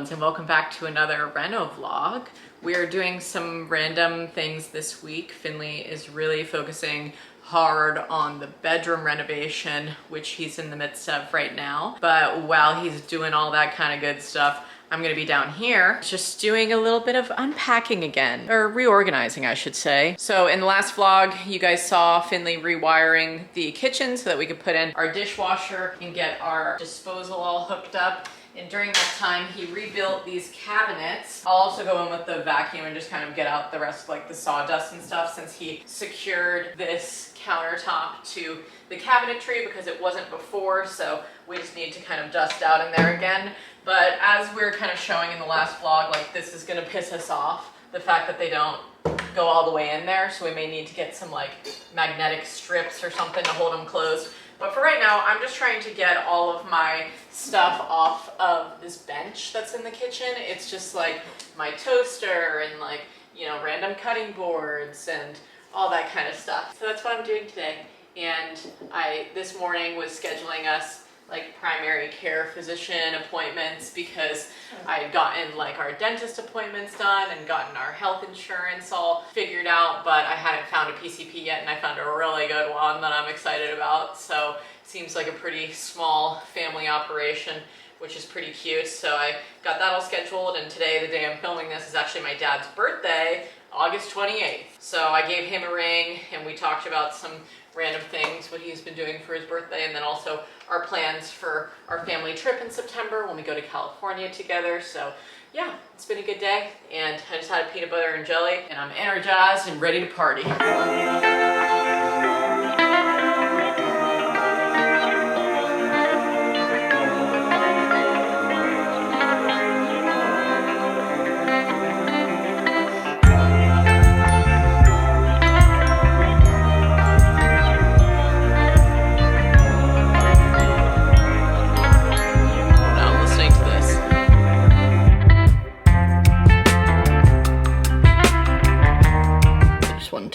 ones, and welcome back to another Reno vlog. We're doing some random things this week. Finley is really focusing hard on the bedroom renovation, which he's in the midst of right now. But while he's doing all that kind of good stuff, I'm gonna be down here just doing a little bit of unpacking again, or reorganizing, I should say. So in the last vlog, you guys saw Finley rewiring the kitchen so that we could put in our dishwasher and get our disposal all hooked up. And during that time, he rebuilt these cabinets. I'll also go in with the vacuum and just kind of get out the rest of like the sawdust and stuff, since he secured this countertop to the cabinetry because it wasn't before, so we just need to kind of dust out in there again. But as we were kind of showing in the last vlog, like this is gonna piss us off, the fact that they don't go all the way in there, so we may need to get some like magnetic strips or something to hold them closed. But for right now, I'm just trying to get all of my stuff off of this bench that's in the kitchen. It's just like my toaster and like, you know, random cutting boards and all that kind of stuff. So that's what I'm doing today. And this morning was scheduling us like primary care physician appointments because I had gotten like our dentist appointments done and gotten our health insurance all figured out, but I hadn't found a PCP yet, and I found a really good one that I'm excited about. So it seems like a pretty small family operation, which is pretty cute. So I got that all scheduled, and today, the day I'm filming this, is actually my dad's birthday, August 28th. So I gave him a ring and we talked about some random things, what he's been doing for his birthday, and then also our plans for our family trip in September when we go to California together. So yeah, it's been a good day, and I just had a peanut butter and jelly, and I'm energized and ready to party.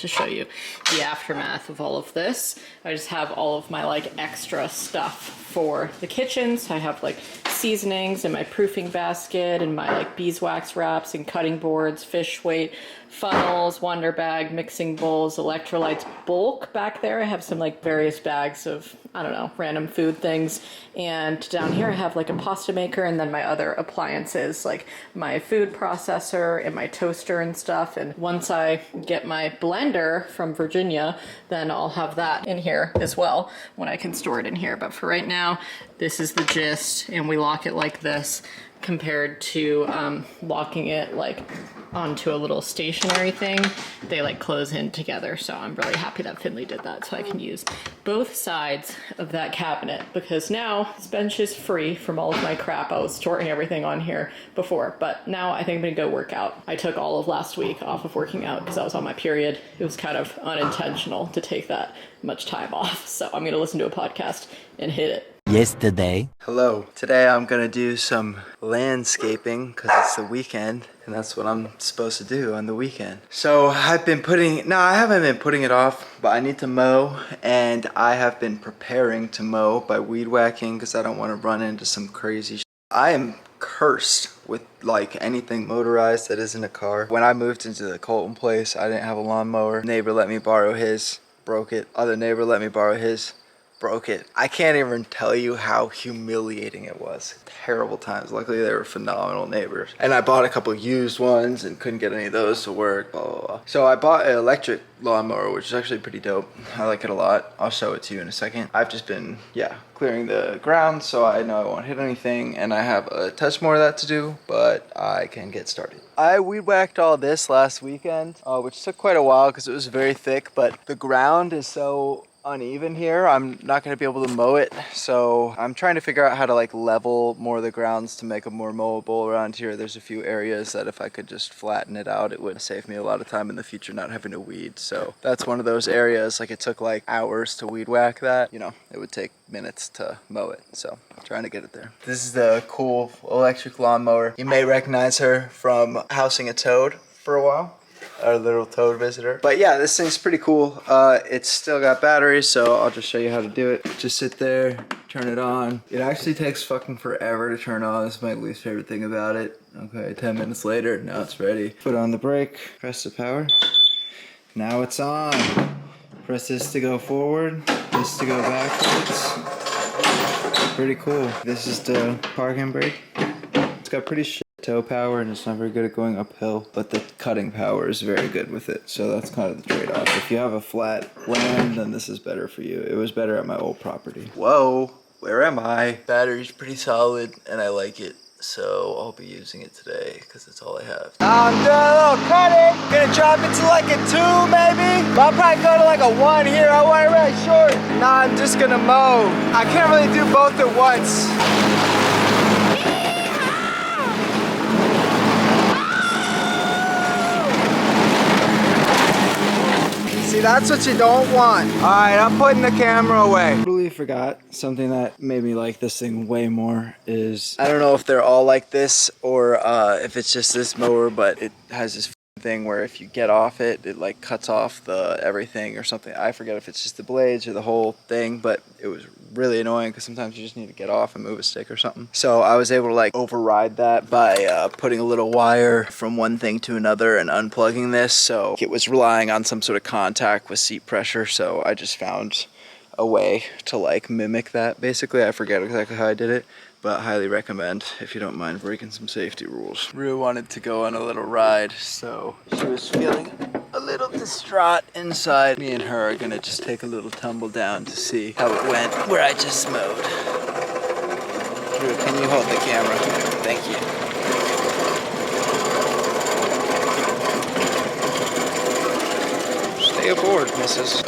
To show you the aftermath of all of this. I just have all of my like extra stuff for the kitchen. So I have like seasonings in my proofing basket and my like beeswax wraps and cutting boards, fish weight, funnels, wonder bag, mixing bowls, electrolytes, bulk back there. I have some like various bags of, I don't know, random food things. And down here I have like a pasta maker, and then my other appliances like my food processor and my toaster and stuff. And once I get my blender from Virginia, then I'll have that in here as well when I can store it in here. But for right now, this is the gist, and we lock it like this compared to locking it like onto a little stationary thing. They like close in together, so I'm really happy that Finley did that, so I can use both sides of that cabinet, because now this bench is free from all of my crap. I was storing everything on here before, but now I think I'm gonna go work out. I took all of last week off of working out because I was on my period. It was kind of unintentional to take that much time off, so I'm gonna listen to a podcast and hit it. Yesterday. Hello. Today I'm gonna do some landscaping because it's the weekend, and that's what I'm supposed to do on the weekend. So I haven't been putting it off, but I need to mow, and I have been preparing to mow by weed whacking because I don't want to run into some crazy I am cursed with like anything motorized that isn't a car. When I moved into the Colton place, I didn't have a lawnmower. Neighbor let me borrow his, broke it. Other neighbor let me borrow his, broke it. I can't even tell you how humiliating it was. Terrible times. Luckily they were phenomenal neighbors. And I bought a couple used ones and couldn't get any of those to work, blah, blah, blah. So I bought an electric lawnmower, which is actually pretty dope. I like it a lot. I'll show it to you in a second. I've just been, clearing the ground so I know I won't hit anything, and I have a touch more of that to do, but I can get started. I weed whacked all this last weekend, which took quite a while because it was very thick, but the ground is so uneven here, I'm not going to be able to mow it, so I'm trying to figure out how to like level more of the grounds to make them more mowable around here. There's a few areas that if I could just flatten it out, it would save me a lot of time in the future not having to weed. So that's one of those areas, like it took like hours to weed whack that, you know, it would take minutes to mow it, so I'm trying to get it there. This is the cool electric lawnmower. You may recognize her from housing a toad for a while. Our little toad visitor. But yeah, this thing's pretty cool. It's still got batteries, so I'll just show you how to do it. Just sit there, turn turn it on. It actually takes fucking forever to turn on. This is my least favorite thing about it. Okay, 10 minutes later, now it's ready. Put on the brake, press the power. Now it's on. Press this to go forward, this to go backwards. Pretty cool. This is the parking brake. It's got pretty shit toe power and it's not very good at going uphill, but the cutting power is very good with it. So that's kind of the trade-off. If you have a flat land, then this is better for you. It was better at my old property. Whoa, where am I? Battery's pretty solid and I like it. So I'll be using it today because it's all I have. I'm doing a little cutting. Gonna drop it to like a 2 maybe. But I'll probably go to like a 1 here. I want it really short. Nah, I'm just gonna mow. I can't really do both at once. See, that's what you don't want. All right, I'm putting the camera away. Totally forgot something that made me like this thing way more is, I don't know if they're all like this or if it's just this mower, but it has this thing where if you get off it, it like cuts off the everything or something. I forget if it's just the blades or the whole thing, but it was really annoying because sometimes you just need to get off and move a stick or something. So I was able to like override that by putting a little wire from one thing to another and unplugging this. So it was relying on some sort of contact with seat pressure. So I just found a way to like mimic that. Basically, I forget exactly how I did it, but highly recommend if you don't mind breaking some safety rules. Rue wanted to go on a little ride, so she was feeling a little distraught inside. Me and her are gonna just take a little tumble down to see how it went where I just mowed. Rue, can you hold the camera? Thank you. Stay aboard, missus.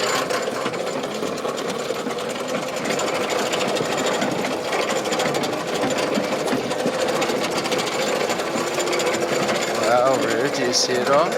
Wow, Rue, do you see it all?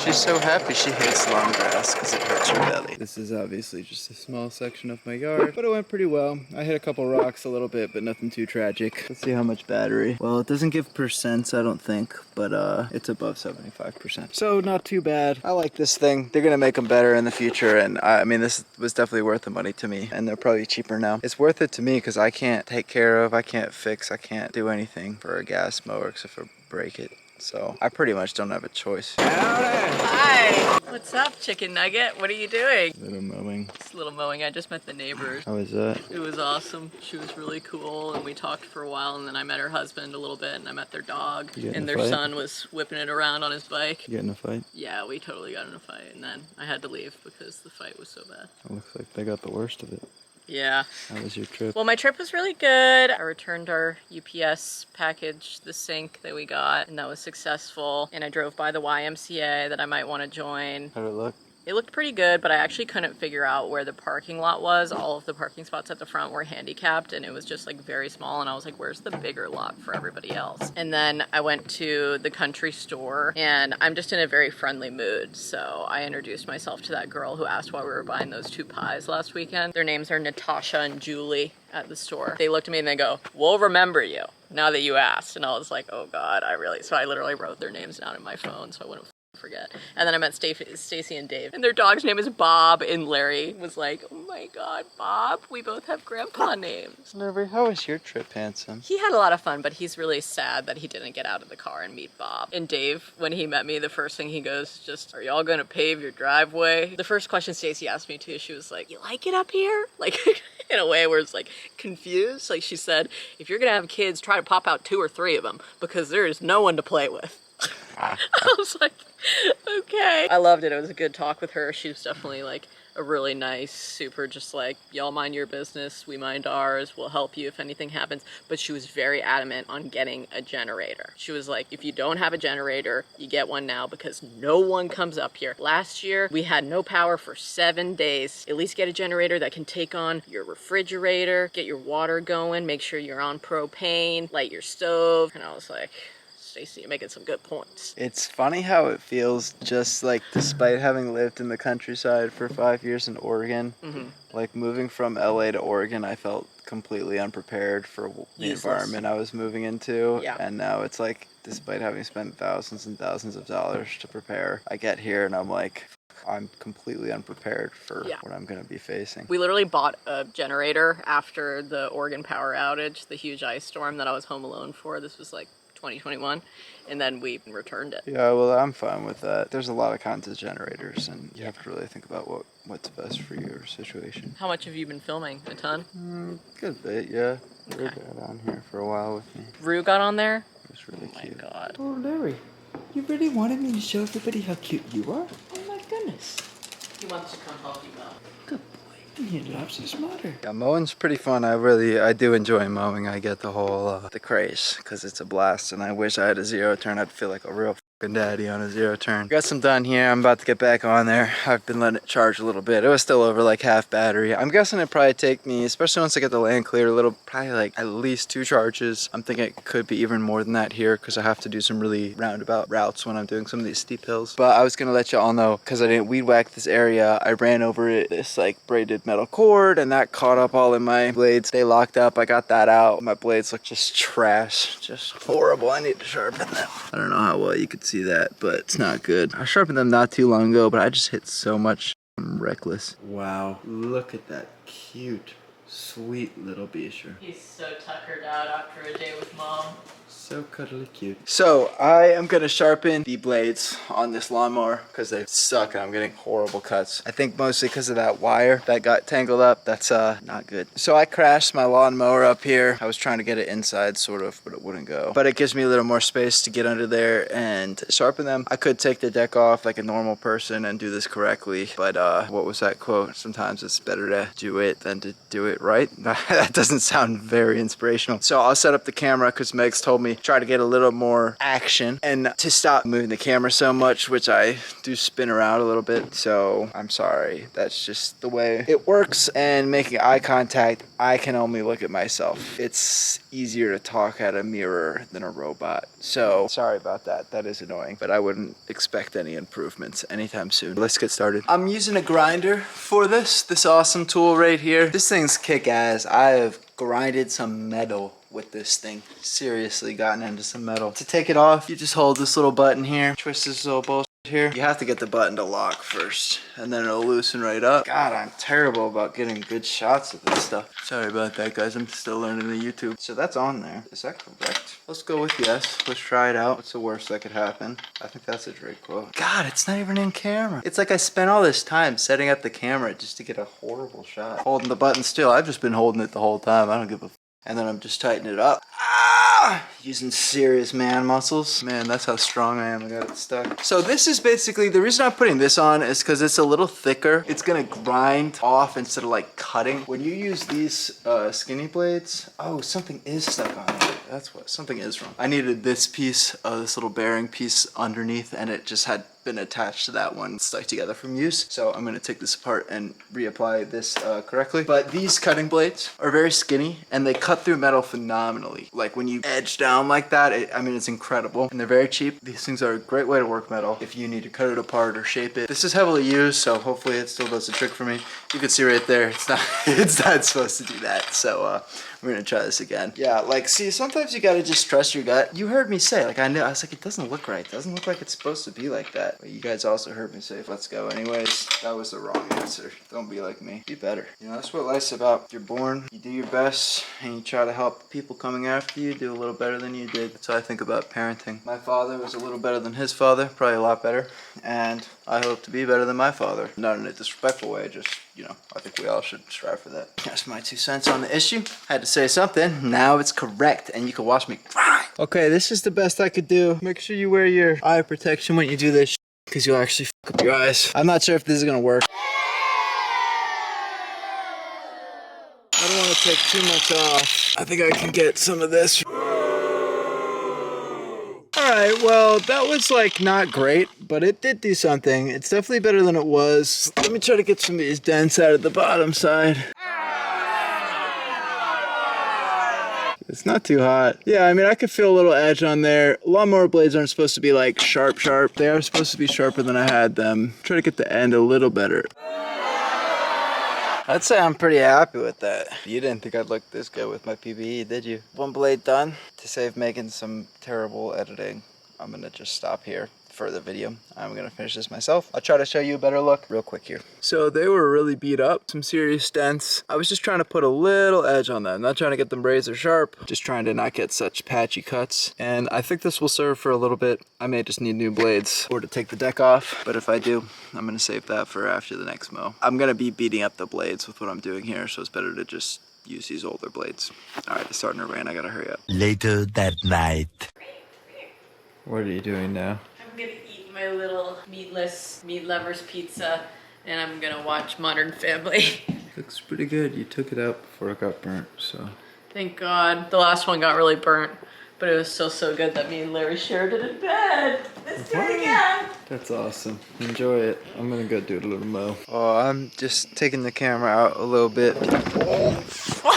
She's so happy she hates long grass because it hurts her belly. This is obviously just a small section of my yard, but it went pretty well. I hit a couple rocks a little bit, but nothing too tragic. Let's see how much battery. Well, it doesn't give percents, I don't think, but it's above 75%. So not too bad. I like this thing. They're gonna make them better in the future, and I mean, this was definitely worth the money to me, and they're probably cheaper now. It's worth it to me because I can't take care of, I can't fix, I can't do anything for a gas mower except for break it. So I pretty much don't have a choice. Hi! What's up, chicken nugget? What are you doing? Little mowing. Just a little mowing. I just met the neighbors. How was that? It was awesome. She was really cool and we talked for a while and then I met her husband a little bit and I met their dog and their son was whipping it around on his bike. You get in a fight? Yeah, we totally got in a fight and then I had to leave because the fight was so bad. It looks like they got the worst of it. Yeah. How was your trip? Well, my trip was really good. I returned our UPS package, the sink that we got, and that was successful. And I drove by the YMCA that I might want to join. How did it look? It looked pretty good, but I actually couldn't figure out where the parking lot was. All of the parking spots at the front were handicapped and it was just like very small and I was like, where's the bigger lot for everybody else? And then I went to the country store and I'm just in a very friendly mood. So I introduced myself to that girl who asked why we were buying those 2 pies last weekend. Their names are Natasha and Julie at the store. They looked at me and they go, we'll remember you now that you asked. And I was like, oh God, so I literally wrote their names down in my phone so I wouldn't forget. And then I met Stacy and Dave. And their dog's name is Bob, and Larry was like, oh my God, Bob, we both have grandpa names. Larry, how was your trip, handsome? He had a lot of fun, but he's really sad that he didn't get out of the car and meet Bob. And Dave, when he met me, the first thing he goes, just, are y'all gonna pave your driveway? The first question Stacy asked me too, she was like, you like it up here? Like, in a way where it's like confused. Like she said, if you're gonna have kids, try to pop out 2 or 3 of them because there is no one to play with. I was like, okay. I loved it. It was a good talk with her. She was definitely like a really nice, super just like, y'all mind your business, we mind ours, we'll help you if anything happens. But she was very adamant on getting a generator. She was like, if you don't have a generator, you get one now because no one comes up here. Last year, we had no power for 7 days. At least get a generator that can take on your refrigerator, get your water going, make sure you're on propane, light your stove. And I was like, Stacey, you're making some good points. It's funny how it feels just like, despite having lived in the countryside for 5 years in Oregon, like moving from LA to Oregon, I felt completely unprepared for the environment I was moving into. Yeah. And now it's like, despite having spent thousands and thousands of dollars to prepare, I get here and I'm like, I'm completely unprepared for Yeah. what I'm gonna be facing. We literally bought a generator after the Oregon power outage, the huge ice storm that I was home alone for. This was like 2021, and then we returned it. Yeah, well, I'm fine with that. There's a lot of kinds of generators, and you have to really think about what's best for your situation. How much have you been filming? A ton? Good bit, yeah. Okay. Rue got on here for a while with me. Rue got on there? It was really cute. Oh my god. Oh, Larry, you really wanted me to show everybody how cute you are? Oh my goodness. He wants to come help you out. Good boy. He loves his mother. Yeah, mowing's pretty fun. I do enjoy mowing. I get the whole, the craze, because it's a blast, and I wish I had a zero turn. I'd feel like a real daddy on a zero turn. Got some done here. I'm about to get back on there. I've been letting it charge a little bit. It was still over like half battery. I'm guessing it probably take me, especially once I get the land clear, probably like at least 2 charges. I'm thinking it could be even more than that here because I have to do some really roundabout routes when I'm doing some of these steep hills. But I was gonna let you all know, because I didn't weed whack this area, I ran over this like braided metal cord and that caught up all in my blades. They locked up. I got that out. My blades look just trash, just horrible. I need to sharpen them. I don't know how well you could see that, but it's not good. I sharpened them not too long ago, but I just hit so much. I'm reckless. Wow, look at that cute, sweet little Bisher. He's so tuckered out after a day with mom. So cuddly cute. So I am gonna sharpen the blades on this lawnmower because they suck and I'm getting horrible cuts. I think mostly because of that wire that got tangled up. That's not good. So I crashed my lawnmower up here. I was trying to get it inside sort of, but it wouldn't go. But it gives me a little more space to get under there and sharpen them. I could take the deck off like a normal person and do this correctly, but what was that quote? Sometimes it's better to do it than to do it right. That doesn't sound very inspirational. So I'll set up the camera because Meg's told me try to get a little more action and to stop moving the camera so much, which I do spin around a little bit. So I'm sorry. That's just the way it works. And making eye contact, I can only look at myself. It's easier to talk at a mirror than a robot. So sorry about that. That is annoying, but I wouldn't expect any improvements anytime soon. Let's get started. I'm using a grinder for this awesome tool right here. This thing's kick-ass. I have grinded some metal with this thing. Seriously gotten into some metal. To take it off, you just hold this little button here, twist this little bullshit here. You have to get the button to lock first, and then it'll loosen right up. God, I'm terrible about getting good shots of this stuff. Sorry about that, guys. I'm still learning the YouTube. So that's on there. Is that correct? Let's go with yes. Let's try it out. What's the worst that could happen? I think that's a Drake quote. God, it's not even in camera. It's like I spent all this time setting up the camera just to get a horrible shot. Holding the button still. I've just been holding it the whole time. I don't give a and then I'm just tightening it up. Using serious man muscles. Man, that's how strong I am. I got it stuck. So this is basically, the reason I'm putting this on is because it's a little thicker. It's gonna grind off instead of like cutting. When you use these skinny blades, oh, something is stuck on it. That's what, something is wrong. I needed this piece, this little bearing piece underneath, and it just had been attached to that one, stuck together from use. So I'm gonna take this apart and reapply this correctly. But these cutting blades are very skinny and they cut through metal phenomenally. Like when you edge down like that, I mean, it's incredible. And they're very cheap. These things are a great way to work metal if you need to cut it apart or shape it. This is heavily used, so hopefully it still does the trick for me. You can see right there, it's not supposed to do that. So we're gonna try this again. Yeah, like, see, sometimes you gotta just trust your gut. You heard me say, like, I was like, it doesn't look right. It doesn't look like it's supposed to be like that. But you guys also heard me say, let's go. Anyways, that was the wrong answer. Don't be like me. Be better. You know, that's what life's about. You're born, you do your best, and you try to help people coming after you do a little better than you did. That's how I think about parenting. My father was a little better than his father, probably a lot better, and I hope to be better than my father. Not in a disrespectful way, just, you know, I think we all should strive for that. That's my 2 cents on the issue. Had to say something. Now it's correct, and you can watch me grind. Okay, this is the best I could do. Make sure you wear your eye protection when you do this, because you'll actually fuck up your eyes. I'm not sure if this is gonna work. I don't want to take too much off. I think I can get some of this. Alright, well, that was like not great, but it did do something. It's definitely better than it was. Let me try to get some of these dents out of the bottom side. It's not too hot. Yeah, I mean, I could feel a little edge on there. Lawnmower blades aren't supposed to be like sharp. They are supposed to be sharper than I had them. Try to get the end a little better. I'd say I'm pretty happy with that. You didn't think I'd look this good with my PBE, did you? One blade done. To save Meghan some terrible editing, I'm gonna just stop here. for the video. I'm gonna finish this myself. I'll try to show you a better look real quick here. So they were really beat up, some serious dents. I was just trying to put a little edge on them, not trying to get them razor sharp, just trying to not get such patchy cuts. And I think this will serve for a little bit. I may just need new blades or to take the deck off, but if I do, I'm gonna save that for after the next mow. I'm gonna be beating up the blades with what I'm doing here, so it's better to just use these older blades. All right, it's starting to rain. I gotta hurry up. Later that night. What are you doing now? I'm gonna eat my little meatless meat lovers pizza, and I'm gonna watch Modern Family. Looks pretty good. You took it out before it got burnt, so. Thank God. The last one got really burnt, but it was still so good that me and Larry shared it in bed. Let's do it again. That's awesome. Enjoy it. I'm gonna go do a little mow. Oh, I'm just taking the camera out a little bit. Oh, fuck!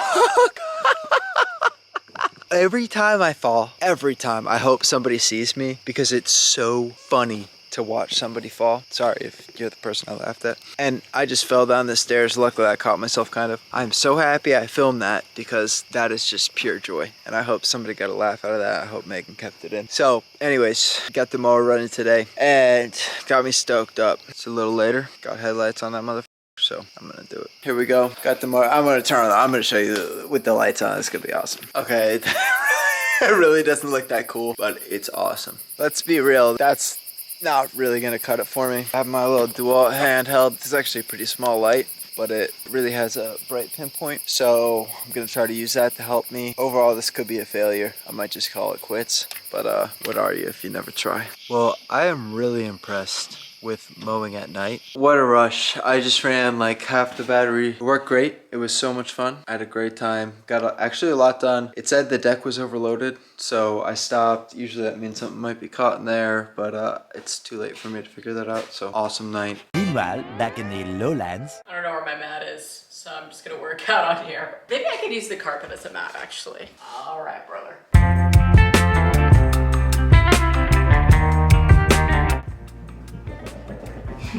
Every time I fall, every time, I hope somebody sees me because it's so funny to watch somebody fall. Sorry if you're the person I laughed at. And I just fell down the stairs. Luckily, I caught myself kind of. I'm so happy I filmed that because that is just pure joy. And I hope somebody got a laugh out of that. I hope Megan kept it in. So anyways, got the mower running today and got me stoked up. It's a little later. Got headlights on that motherfucker. So I'm gonna do it. Here we go. Got the mower. I'm gonna turn it on. I'm gonna show you with the lights on. It's gonna be awesome. Okay, it really doesn't look that cool, but it's awesome. Let's be real. That's not really gonna cut it for me. I have my little dual handheld. It's actually a pretty small light, but it really has a bright pinpoint. So I'm gonna try to use that to help me. Overall, this could be a failure. I might just call it quits. But what are you if you never try? Well, I am really impressed with mowing at night. What a rush. I just ran like half the battery. It worked great. It was so much fun. I had a great time. Got actually a lot done. It said the deck was overloaded, so I stopped. Usually that means something might be caught in there, but it's too late for me to figure that out. So awesome night. Meanwhile, back in the lowlands. I don't know where my mat is, so I'm just gonna work out on here. Maybe I could use the carpet as a mat, actually. All right, brother.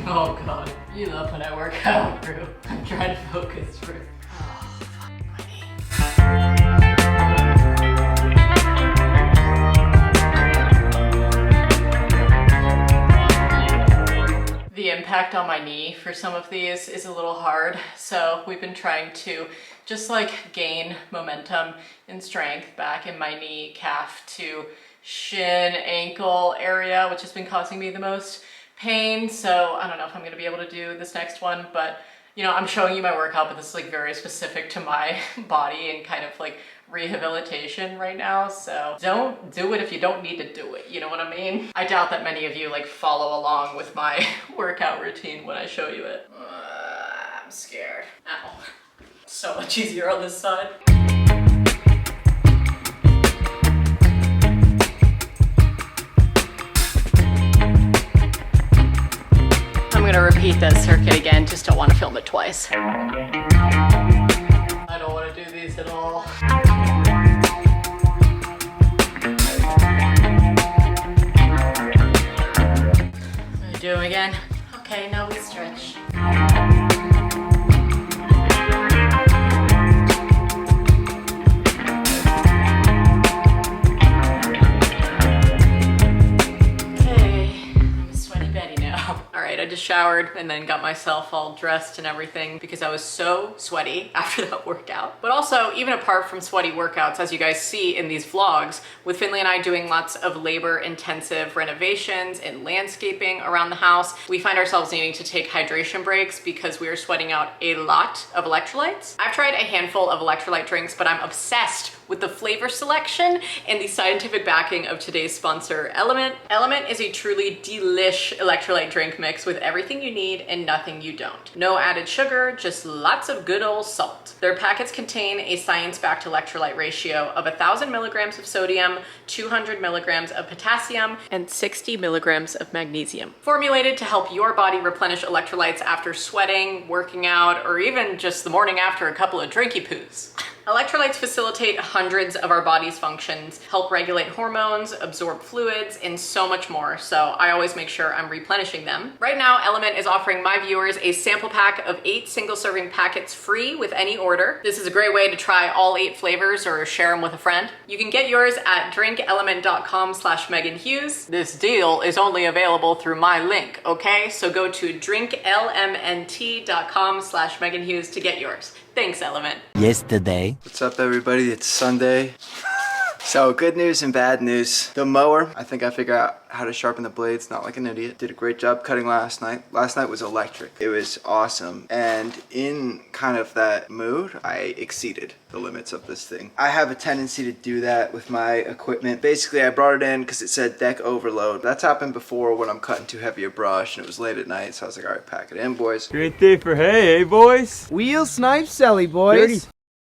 Oh God, you love when I work out, Drew. I'm trying to focus, Drew. Oh, fuck my knee. The impact on my knee for some of these is a little hard, so we've been trying to just like gain momentum and strength back in my knee, calf to shin, ankle area, which has been causing me the most pain. So I don't know if I'm gonna be able to do this next one, but you know, I'm showing you my workout, but this is like very specific to my body and kind of like rehabilitation right now. So don't do it if you don't need to do it. You know what I mean? I doubt that many of you like follow along with my workout routine when I show you it. I'm scared. Ow. So much easier on this side. I'm gonna repeat that circuit again, just don't want to film it twice. I don't want to do these at all. Do them again. Okay, now we stretch. I just showered and then got myself all dressed and everything because I was so sweaty after that workout. But also, even apart from sweaty workouts, as you guys see in these vlogs, with Finley and I doing lots of labor-intensive renovations and landscaping around the house, we find ourselves needing to take hydration breaks because we are sweating out a lot of electrolytes. I've tried a handful of electrolyte drinks, but I'm obsessed with the flavor selection and the scientific backing of today's sponsor, Element. Element is a truly delish electrolyte drink mix with everything you need and nothing you don't. No added sugar, just lots of good old salt. Their packets contain a science-backed electrolyte ratio of 1,000 milligrams of sodium, 200 milligrams of potassium, and 60 milligrams of magnesium. Formulated to help your body replenish electrolytes after sweating, working out, or even just the morning after a couple of drinky poos. Electrolytes facilitate hundreds of our body's functions, help regulate hormones, absorb fluids, and so much more. So I always make sure I'm replenishing them. Right now, Element is offering my viewers a sample pack of 8 single-serving packets free with any order. This is a great way to try all 8 flavors or share them with a friend. You can get yours at drinkelement.com/Meghan Hughes. This deal is only available through my link, okay? So go to drinklmnt.com/Meghan Hughes to get yours. Thanks, Element. Yesterday. What's up, everybody? It's Sunday. So good news and bad news. The mower, I think I figured out how to sharpen the blades, not like an idiot. Did a great job cutting last night. Last night was electric. It was awesome. And in kind of that mood, I exceeded the limits of this thing. I have a tendency to do that with my equipment. Basically, I brought it in because it said deck overload. That's happened before when I'm cutting too heavy a brush and it was late at night. So I was like, all right, pack it in, boys. Great day for hey, boys. Wheel snipe Sally, boys. Dirty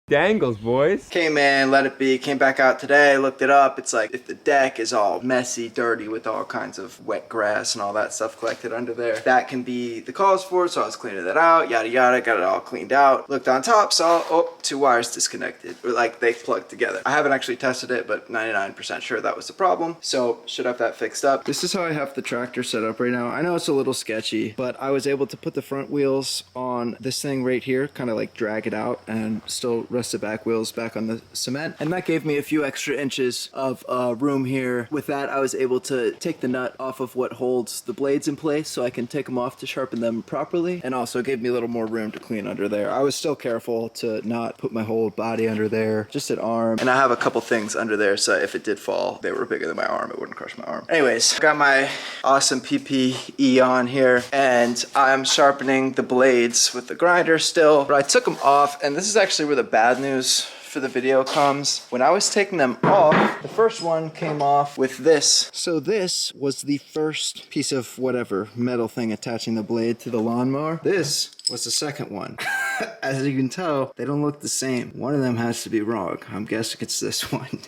dangles, boys. Came in, let it be, came back out today, looked it up. It's like if the deck is all messy, dirty with all kinds of wet grass and all that stuff collected under there, that can be the cause for it. So I was cleaning that out, yada yada, got it all cleaned out. Looked on top, saw, oh, 2 wires disconnected, or like they plugged together. I haven't actually tested it, but 99% sure that was the problem. So should have that fixed up. This is how I have the tractor set up right now. I know it's a little sketchy, but I was able to put the front wheels on this thing right here, kind of like drag it out and still rest the back wheels back on the cement, and that gave me a few extra inches of room here. With that, I was able to take the nut off of what holds the blades in place so I can take them off to sharpen them properly, and also gave me a little more room to clean under there. I was still careful to not put my whole body under there, just an arm, and I have a couple things under there so if it did fall, they were bigger than my arm, it wouldn't crush my arm. Anyways, got my awesome PPE on here, and I'm sharpening the blades with the grinder still, but I took them off, and this is actually where the bad news for the video comes. When I was taking them off, the first one came off with this. So this was the first piece of whatever metal thing attaching the blade to the lawnmower. This was the second one. As you can tell, they don't look the same. One of them has to be wrong. I'm guessing it's this one.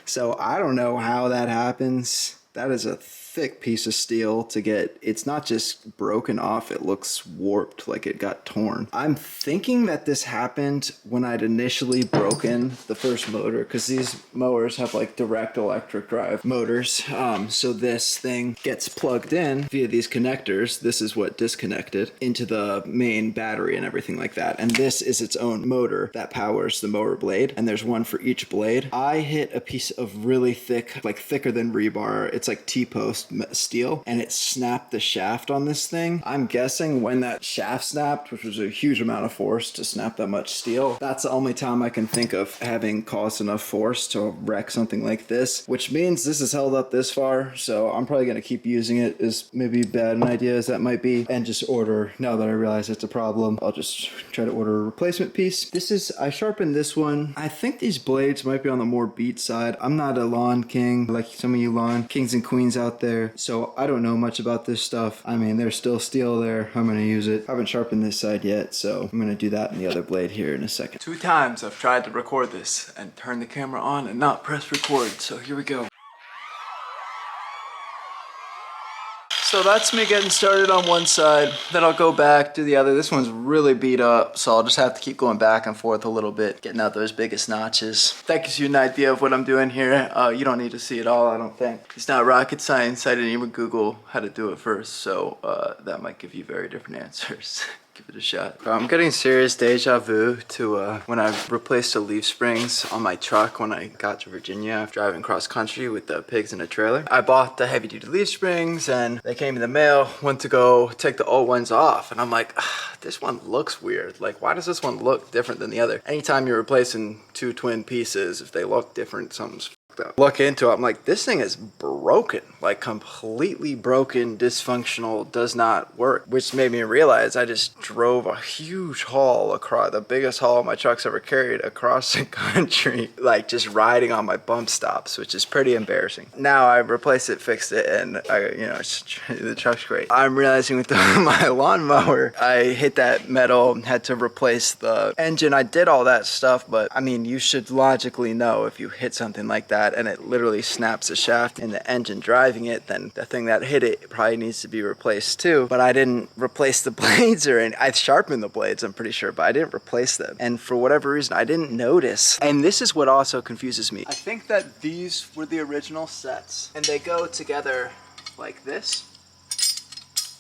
So I don't know how that happens. That is a thick piece of steel to get. It's not just broken off, it looks warped, like it got torn. I'm thinking that this happened when I'd initially broken the first motor, because these mowers have like direct electric drive motors. So this thing gets plugged in via these connectors. This is what disconnected into the main battery and everything like that. And this is its own motor that powers the mower blade. And there's one for each blade. I hit a piece of really thick, like thicker than rebar. It's like T-post steel, and it snapped the shaft on this thing. I'm guessing when that shaft snapped, which was a huge amount of force to snap that much steel, that's the only time I can think of having caused enough force to wreck something like this, which means this is held up this far, so I'm probably going to keep using it, as maybe bad an idea as that might be, and just order, now that I realize it's a problem, I'll just try to order a replacement piece. This is, I sharpened this one. I think these blades might be on the more beat side. I'm not a lawn king, like some of you lawn kings and queens out there, so I don't know much about this stuff. I mean, there's still steel there. I'm gonna use it. I haven't sharpened this side yet, so I'm gonna do that in the other blade here in a second. 2 times I've tried to record this and turn the camera on and not press record, so here we go. So that's me getting started on one side, then I'll go back, do the other. This one's really beat up, so I'll just have to keep going back and forth a little bit, getting out those biggest notches. That gives you an idea of what I'm doing here. You don't need to see it all, I don't think. It's not rocket science. I didn't even Google how to do it first, so that might give you very different answers. Give it a shot. I'm getting serious deja vu to when I replaced the leaf springs on my truck when I got to Virginia after driving cross country with the pigs in a trailer. I bought the heavy duty leaf springs and they came in the mail, went to go take the old ones off, and I'm like, this one looks weird. Like, why does this one look different than the other? Anytime you're replacing 2 twin pieces, if they look different, something's look into it, I'm like, this thing is broken, like completely broken, dysfunctional, does not work, which made me realize I just drove a huge haul across, the biggest haul my truck's ever carried, across the country, like just riding on my bump stops, which is pretty embarrassing. Now I replaced it, fixed it, and the truck's great. I'm realizing with my lawnmower, I hit that metal, had to replace the engine. I did all that stuff, but I mean, you should logically know if you hit something like that, that and it literally snaps the shaft in the engine driving it, then the thing that hit it probably needs to be replaced too. But I didn't replace the blades or I sharpened the blades, I'm pretty sure, but I didn't replace them. And for whatever reason, I didn't notice. And this is what also confuses me. I think that these were the original sets and they go together like this.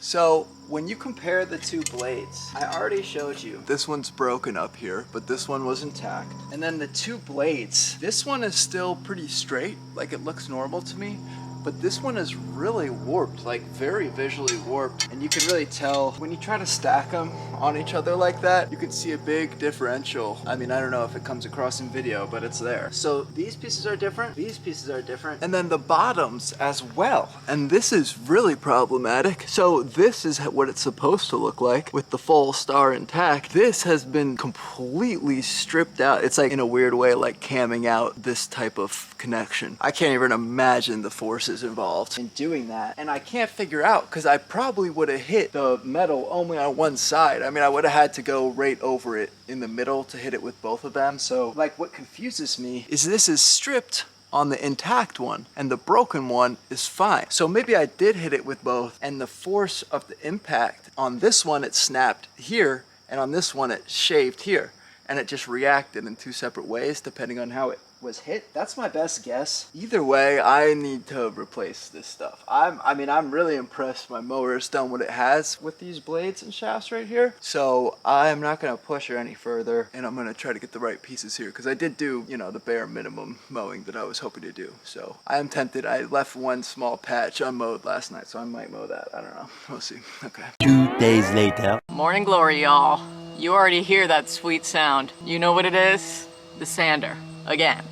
So when you compare the two blades, I already showed you. This one's broken up here, but this one was intact. And then the two blades, this one is still pretty straight, like it looks normal to me. But this one is really warped, like very visually warped. And you can really tell when you try to stack them on each other like that, you can see a big differential. I mean, I don't know if it comes across in video, but it's there. So these pieces are different, these pieces are different, and then the bottoms as well. And this is really problematic. So this is what it's supposed to look like with the full star intact. This has been completely stripped out. It's like in a weird way, like camming out this type of connection. I can't even imagine the forces involved in doing that. And I can't figure out, because I probably would have hit the metal only on one side. I mean, I would have had to go right over it in the middle to hit it with both of them. So like what confuses me is this is stripped on the intact one and the broken one is fine. So maybe I did hit it with both and the force of the impact on this one, it snapped here, and on this one it shaved here, and it just reacted in two separate ways depending on how it was hit. That's my best guess. Either way, I need to replace this stuff. I mean, I'm really impressed my mower has done what it has with these blades and shafts right here. So I'm not gonna push her any further, and I'm gonna try to get the right pieces here, because I did do, you know, the bare minimum mowing that I was hoping to do. So I am tempted. I left one small patch unmowed last night, so I might mow that. I don't know. We'll see. Okay. 2 days later. Morning glory, y'all. You already hear that sweet sound. You know what it is? The sander. Again.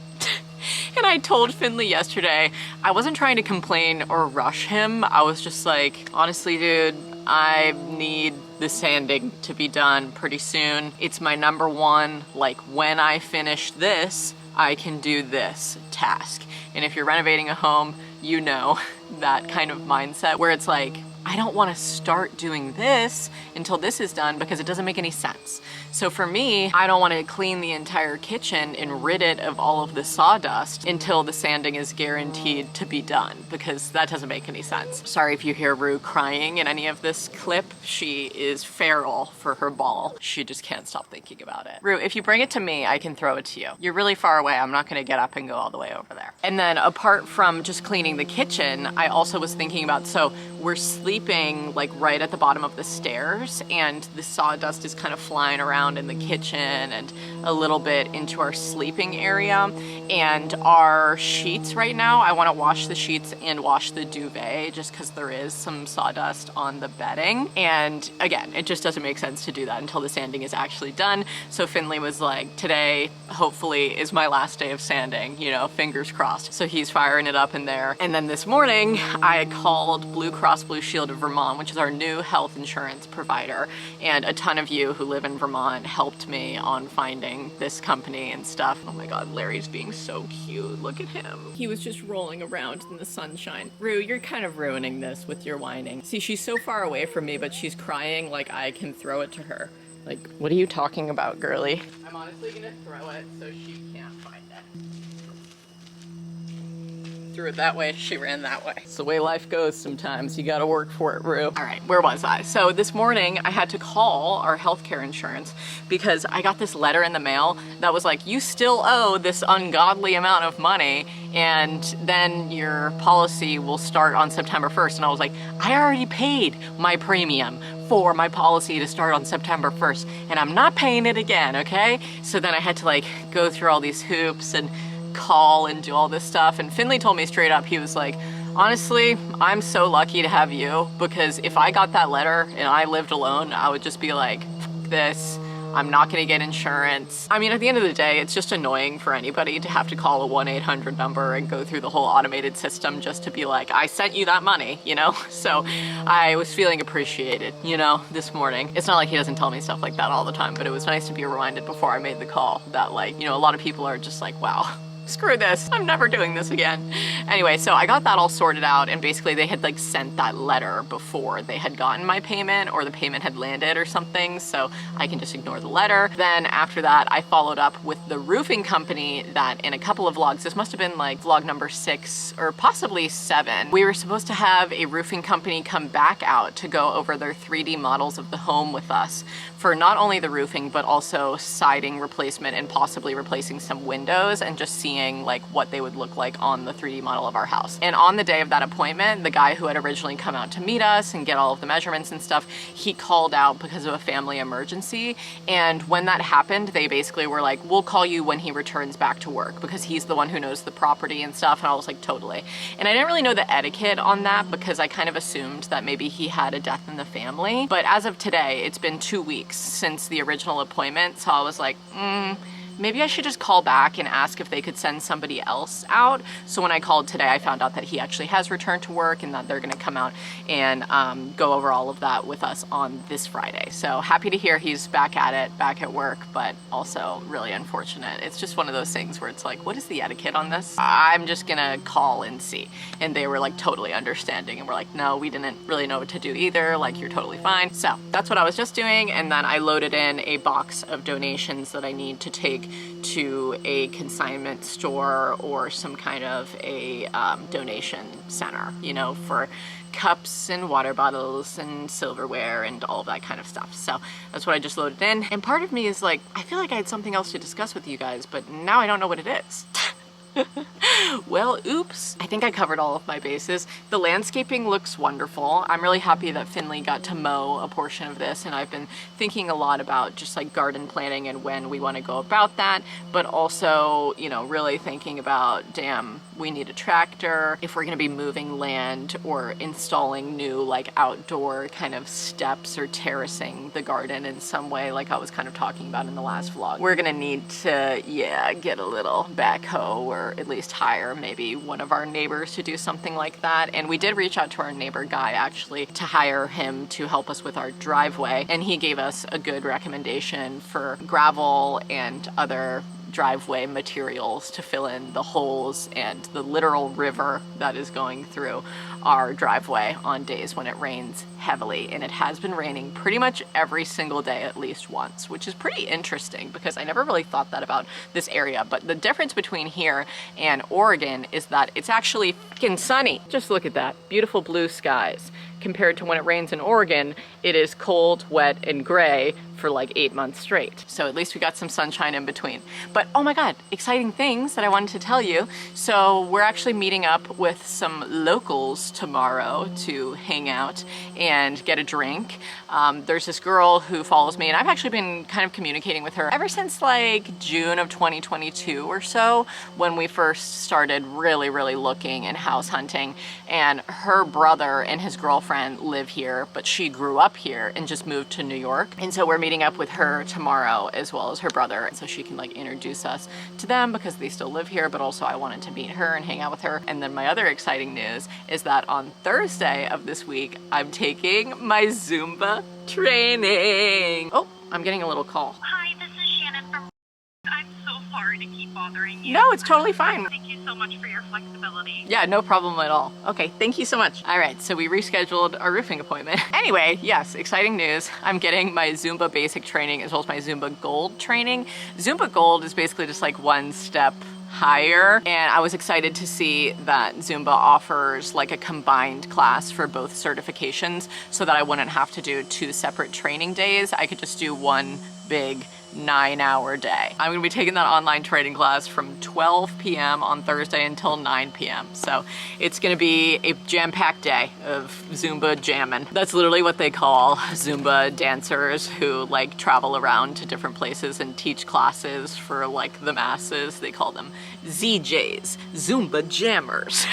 And I told Finley yesterday, I wasn't trying to complain or rush him. I was just like, honestly, dude, I need the sanding to be done pretty soon. It's my number one. Like, when I finish this, I can do this task. And if you're renovating a home, you know that kind of mindset where it's like, I don't want to start doing this until this is done because it doesn't make any sense. So for me, I don't want to clean the entire kitchen and rid it of all of the sawdust until the sanding is guaranteed to be done, because that doesn't make any sense. Sorry if you hear Rue crying in any of this clip. She is feral for her ball. She just can't stop thinking about it. Rue, if you bring it to me, I can throw it to you. You're really far away. I'm not going to get up and go all the way over there. And then apart from just cleaning the kitchen, I also was thinking about, so we're sleeping like right at the bottom of the stairs, and the sawdust is kind of flying around in the kitchen and a little bit into our sleeping area. And our sheets right now, I want to wash the sheets and wash the duvet just because there is some sawdust on the bedding. And again, it just doesn't make sense to do that until the sanding is actually done. So Finley was like, today hopefully is my last day of sanding, you know, fingers crossed. So he's firing it up in there. And then this morning I called Blue Cross Blue Shield of Vermont, which is our new health insurance provider. And a ton of you who live in Vermont helped me on finding this company and stuff. Oh my God, Larry's being so cute. Look at him. He was just rolling around in the sunshine. Rue, you're kind of ruining this with your whining. See, she's so far away from me, but she's crying like I can throw it to her. Like, what are you talking about, girly? I'm honestly gonna throw it so she can't find it. Threw it that way, she ran that way. It's the way life goes sometimes. You gotta work for it, Rue. All right, where was I? So this morning I had to call our healthcare insurance because I got this letter in the mail that was like, you still owe this ungodly amount of money and then your policy will start on September 1st. And I was like, I already paid my premium for my policy to start on September 1st and I'm not paying it again, okay? So then I had to like go through all these hoops and call and do all this stuff. And Finley told me straight up, he was like, honestly, I'm so lucky to have you, because if I got that letter and I lived alone, I would just be like, F this, I'm not gonna get insurance. I mean, at the end of the day, it's just annoying for anybody to have to call a 1-800 number and go through the whole automated system just to be like, I sent you that money, you know? So I was feeling appreciated, you know, this morning. It's not like he doesn't tell me stuff like that all the time, but it was nice to be reminded before I made the call that, like, you know, a lot of people are just like, wow, screw this, I'm never doing this again. Anyway, so I got that all sorted out, and basically they had like sent that letter before they had gotten my payment, or the payment had landed or something, so I can just ignore the letter. Then after that, I followed up with the roofing company that in a couple of vlogs, this must have been like vlog number 6 or possibly 7, we were supposed to have a roofing company come back out to go over their 3D models of the home with us for not only the roofing, but also siding replacement and possibly replacing some windows, and just seeing like what they would look like on the 3D model of our house. And on the day of that appointment, the guy who had originally come out to meet us and get all of the measurements and stuff, he called out because of a family emergency. And when that happened, they basically were like, we'll call you when he returns back to work, because he's the one who knows the property and stuff. And I was like, totally. And I didn't really know the etiquette on that, because I kind of assumed that maybe he had a death in the family. But as of today, it's been 2 weeks since the original appointment, so I was like, maybe I should just call back and ask if they could send somebody else out. So when I called today, I found out that he actually has returned to work, and that they're gonna come out and go over all of that with us on this Friday. So happy to hear he's back at it, back at work, but also really unfortunate. It's just one of those things where it's like, what is the etiquette on this? I'm just gonna call and see. And they were like totally understanding, and we're like, no, we didn't really know what to do either, like you're totally fine. So that's what I was just doing, and then I loaded in a box of donations that I need to take to a consignment store or some kind of a donation center, you know, for cups and water bottles and silverware and all of that kind of stuff. So that's what I just loaded in. And part of me is like, I feel like I had something else to discuss with you guys, but now I don't know what it is. Well, oops. I think I covered all of my bases. The landscaping looks wonderful. I'm really happy that Finley got to mow a portion of this, and I've been thinking a lot about just like garden planting and when we want to go about that, but also, you know, really thinking about, damn, we need a tractor if we're going to be moving land or installing new like outdoor kind of steps or terracing the garden in some way, like I was kind of talking about in the last vlog. We're going to need to, yeah, get a little backhoe, or at least hire maybe one of our neighbors to do something like that. And we did reach out to our neighbor guy actually to hire him to help us with our driveway, and he gave us a good recommendation for gravel and other driveway materials to fill in the holes and the literal river that is going through our driveway on days when it rains heavily. And it has been raining pretty much every single day at least once, which is pretty interesting because I never really thought that about this area. But the difference between here and Oregon is that it's actually fucking sunny. Just look at that, beautiful blue skies. Compared to when it rains in Oregon, it is cold, wet, and gray for like 8 months straight. So at least we got some sunshine in between. But oh my God, exciting things that I wanted to tell you. So we're actually meeting up with some locals tomorrow to hang out and get a drink. There's this girl who follows me, and I've actually been kind of communicating with her ever since like June of 2022 or so, when we first started really looking and house hunting. And her brother and his girlfriend live here, but she grew up here and just moved to New York. And so we're meeting up with her tomorrow, as well as her brother, so she can like introduce us to them because they still live here, but also I wanted to meet her and hang out with her. And then my other exciting news is that on Thursday of this week, I'm taking my Zumba training. Oh, I'm getting a little call. Hi, this is Shannon from... I'm so sorry to keep bothering you. No, it's totally fine. Thank you so much for your flexibility. Yeah, no problem at all. Okay, thank you so much. All right, so we rescheduled our roofing appointment. Anyway, yes, exciting news. I'm getting my Zumba basic training as well as my Zumba Gold training. Zumba Gold is basically just like one step higher, and I was excited to see that Zumba offers like a combined class for both certifications so that I wouldn't have to do 2 separate training days. I could just do one big 9-hour day. I'm gonna be taking that online training class from 12 p.m. on Thursday until 9 p.m. So it's gonna be a jam-packed day of Zumba jamming. That's literally what they call Zumba dancers who like travel around to different places and teach classes for like the masses. They call them ZJs, Zumba jammers.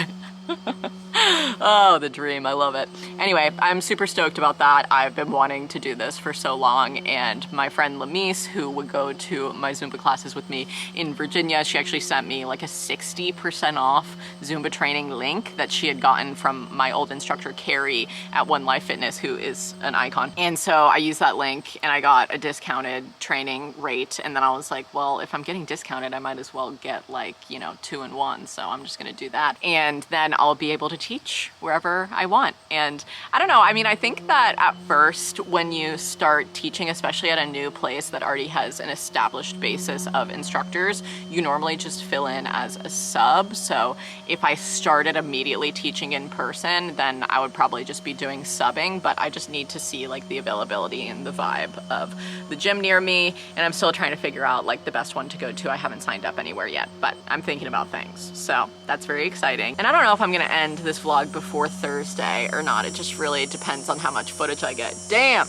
Oh, the dream. I love it. Anyway, I'm super stoked about that. I've been wanting to do this for so long, and my friend Lamise, who would go to my Zumba classes with me in Virginia, she actually sent me like a 60% off Zumba training link that she had gotten from my old instructor, Carrie, at One Life Fitness, who is an icon. And so I used that link and I got a discounted training rate. And then I was like, well, if I'm getting discounted, I might as well get like, you know, 2-in-1. So I'm just gonna do that. And then I'll be able to teach wherever I want. And I don't know, I mean, I think that at first when you start teaching, especially at a new place that already has an established basis of instructors, you normally just fill in as a sub. So if I started immediately teaching in person, then I would probably just be doing subbing, but I just need to see like the availability and the vibe of the gym near me. And I'm still trying to figure out like the best one to go to. I haven't signed up anywhere yet, but I'm thinking about things. So that's very exciting. And I don't know if I'm gonna end this vlog before Thursday or not. It just really depends on how much footage I get. Damn,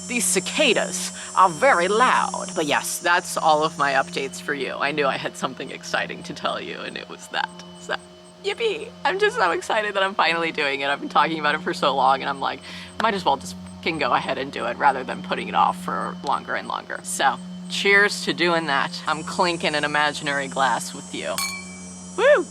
these cicadas are very loud. But yes, that's all of my updates for you. I knew I had something exciting to tell you, and it was that. So, yippee. I'm just so excited that I'm finally doing it. I've been talking about it for so long, and I'm like, might as well just can go ahead and do it rather than putting it off for longer and longer. So, cheers to doing that. I'm clinking an imaginary glass with you. Woo!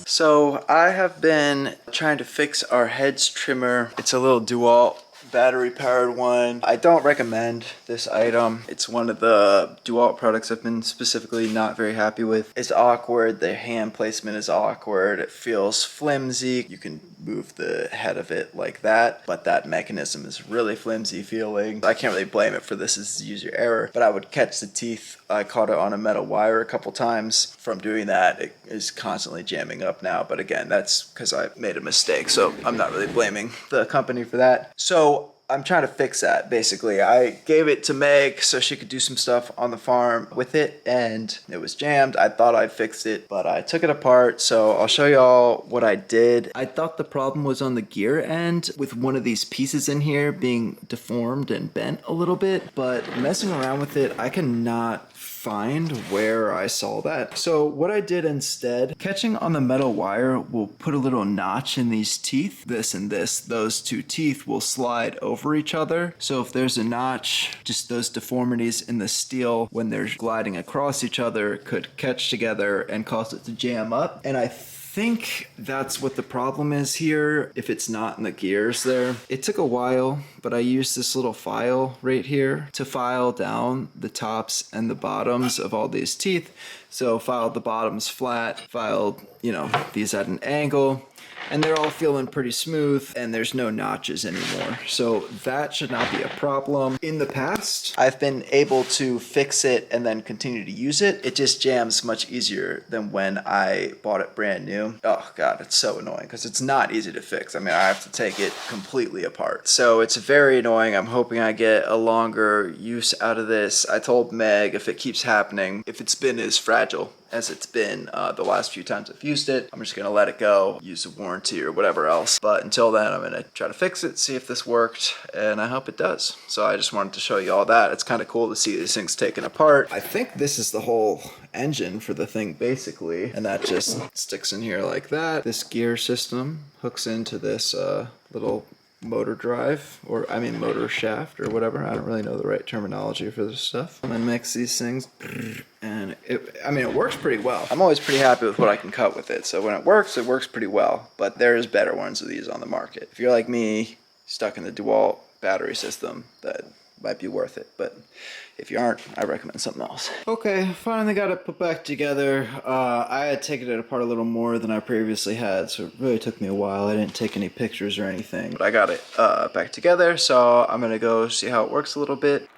So I have been trying to fix our heads trimmer. It's a little DeWalt battery powered one. I don't recommend this item. It's one of the DeWalt products I've been specifically not very happy with. It's awkward. The hand placement is awkward. It feels flimsy. You can move the head of it like that, but that mechanism is really flimsy feeling. I can't really blame it for this as user error, but I would catch the teeth. I caught it on a metal wire a couple times. From doing that, it is constantly jamming up now, but again, that's because I made a mistake, so I'm not really blaming the company for that. So I'm trying to fix that, basically. I gave it to Meg so she could do some stuff on the farm with it, and it was jammed. I thought I fixed it, but I took it apart, so I'll show y'all what I did. I thought the problem was on the gear end with one of these pieces in here being deformed and bent a little bit, but messing around with it, I cannot find where I saw that. So what I did instead, catching on the metal wire will put a little notch in these teeth. This and this, those two teeth will slide over each other. So if there's a notch, just those deformities in the steel when they're gliding across each other could catch together and cause it to jam up. And I think that's what the problem is here, if it's not in the gears there. It took a while, but I used this little file right here to file down the tops and the bottoms of all these teeth. So filed the bottoms flat, filed, you know, these at an angle, and they're all feeling pretty smooth and there's no notches anymore. So that should not be a problem. In the past, I've been able to fix it and then continue to use it. It just jams much easier than when I bought it brand new. Oh God, it's so annoying because it's not easy to fix. I mean, I have to take it completely apart. So it's very annoying. I'm hoping I get a longer use out of this. I told Meg if it keeps happening, if it's been as fragile as it's been the last few times I've used it, I'm just gonna let it go, use a warranty or whatever else. But until then, I'm gonna try to fix it, see if this worked, and I hope it does. So I just wanted to show you all that. It's kind of cool to see these things taken apart. I think this is the whole engine for the thing basically, and that just sticks in here like that. This gear system hooks into this little motor drive, or I mean motor shaft or whatever. I don't really know the right terminology for this stuff. And then mix these things, and it works pretty well. I'm always pretty happy with what I can cut with it. So when it works pretty well, but there's better ones of these on the market. If you're like me, stuck in the DeWalt battery system, that might be worth it. But if you aren't, I recommend something else. Okay, finally got it put back together. I had taken it apart a little more than I previously had, so it really took me a while. I didn't take any pictures or anything. But I got it back together, so I'm gonna go see how it works a little bit.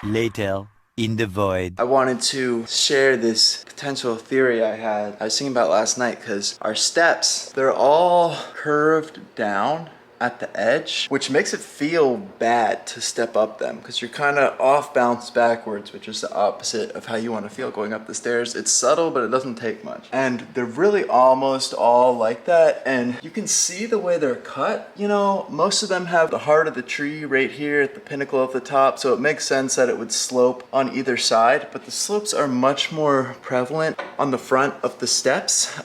Later, in the void. I wanted to share this potential theory I had. I was thinking about last night because our steps, they're all curved down at the edge, which makes it feel bad to step up them because you're kind of off balance backwards, which is the opposite of how you want to feel going up the stairs. It's subtle, but it doesn't take much. And they're really almost all like that. And you can see the way they're cut. You know, most of them have the heart of the tree right here at the pinnacle of the top. So it makes sense that it would slope on either side, but the slopes are much more prevalent on the front of the steps,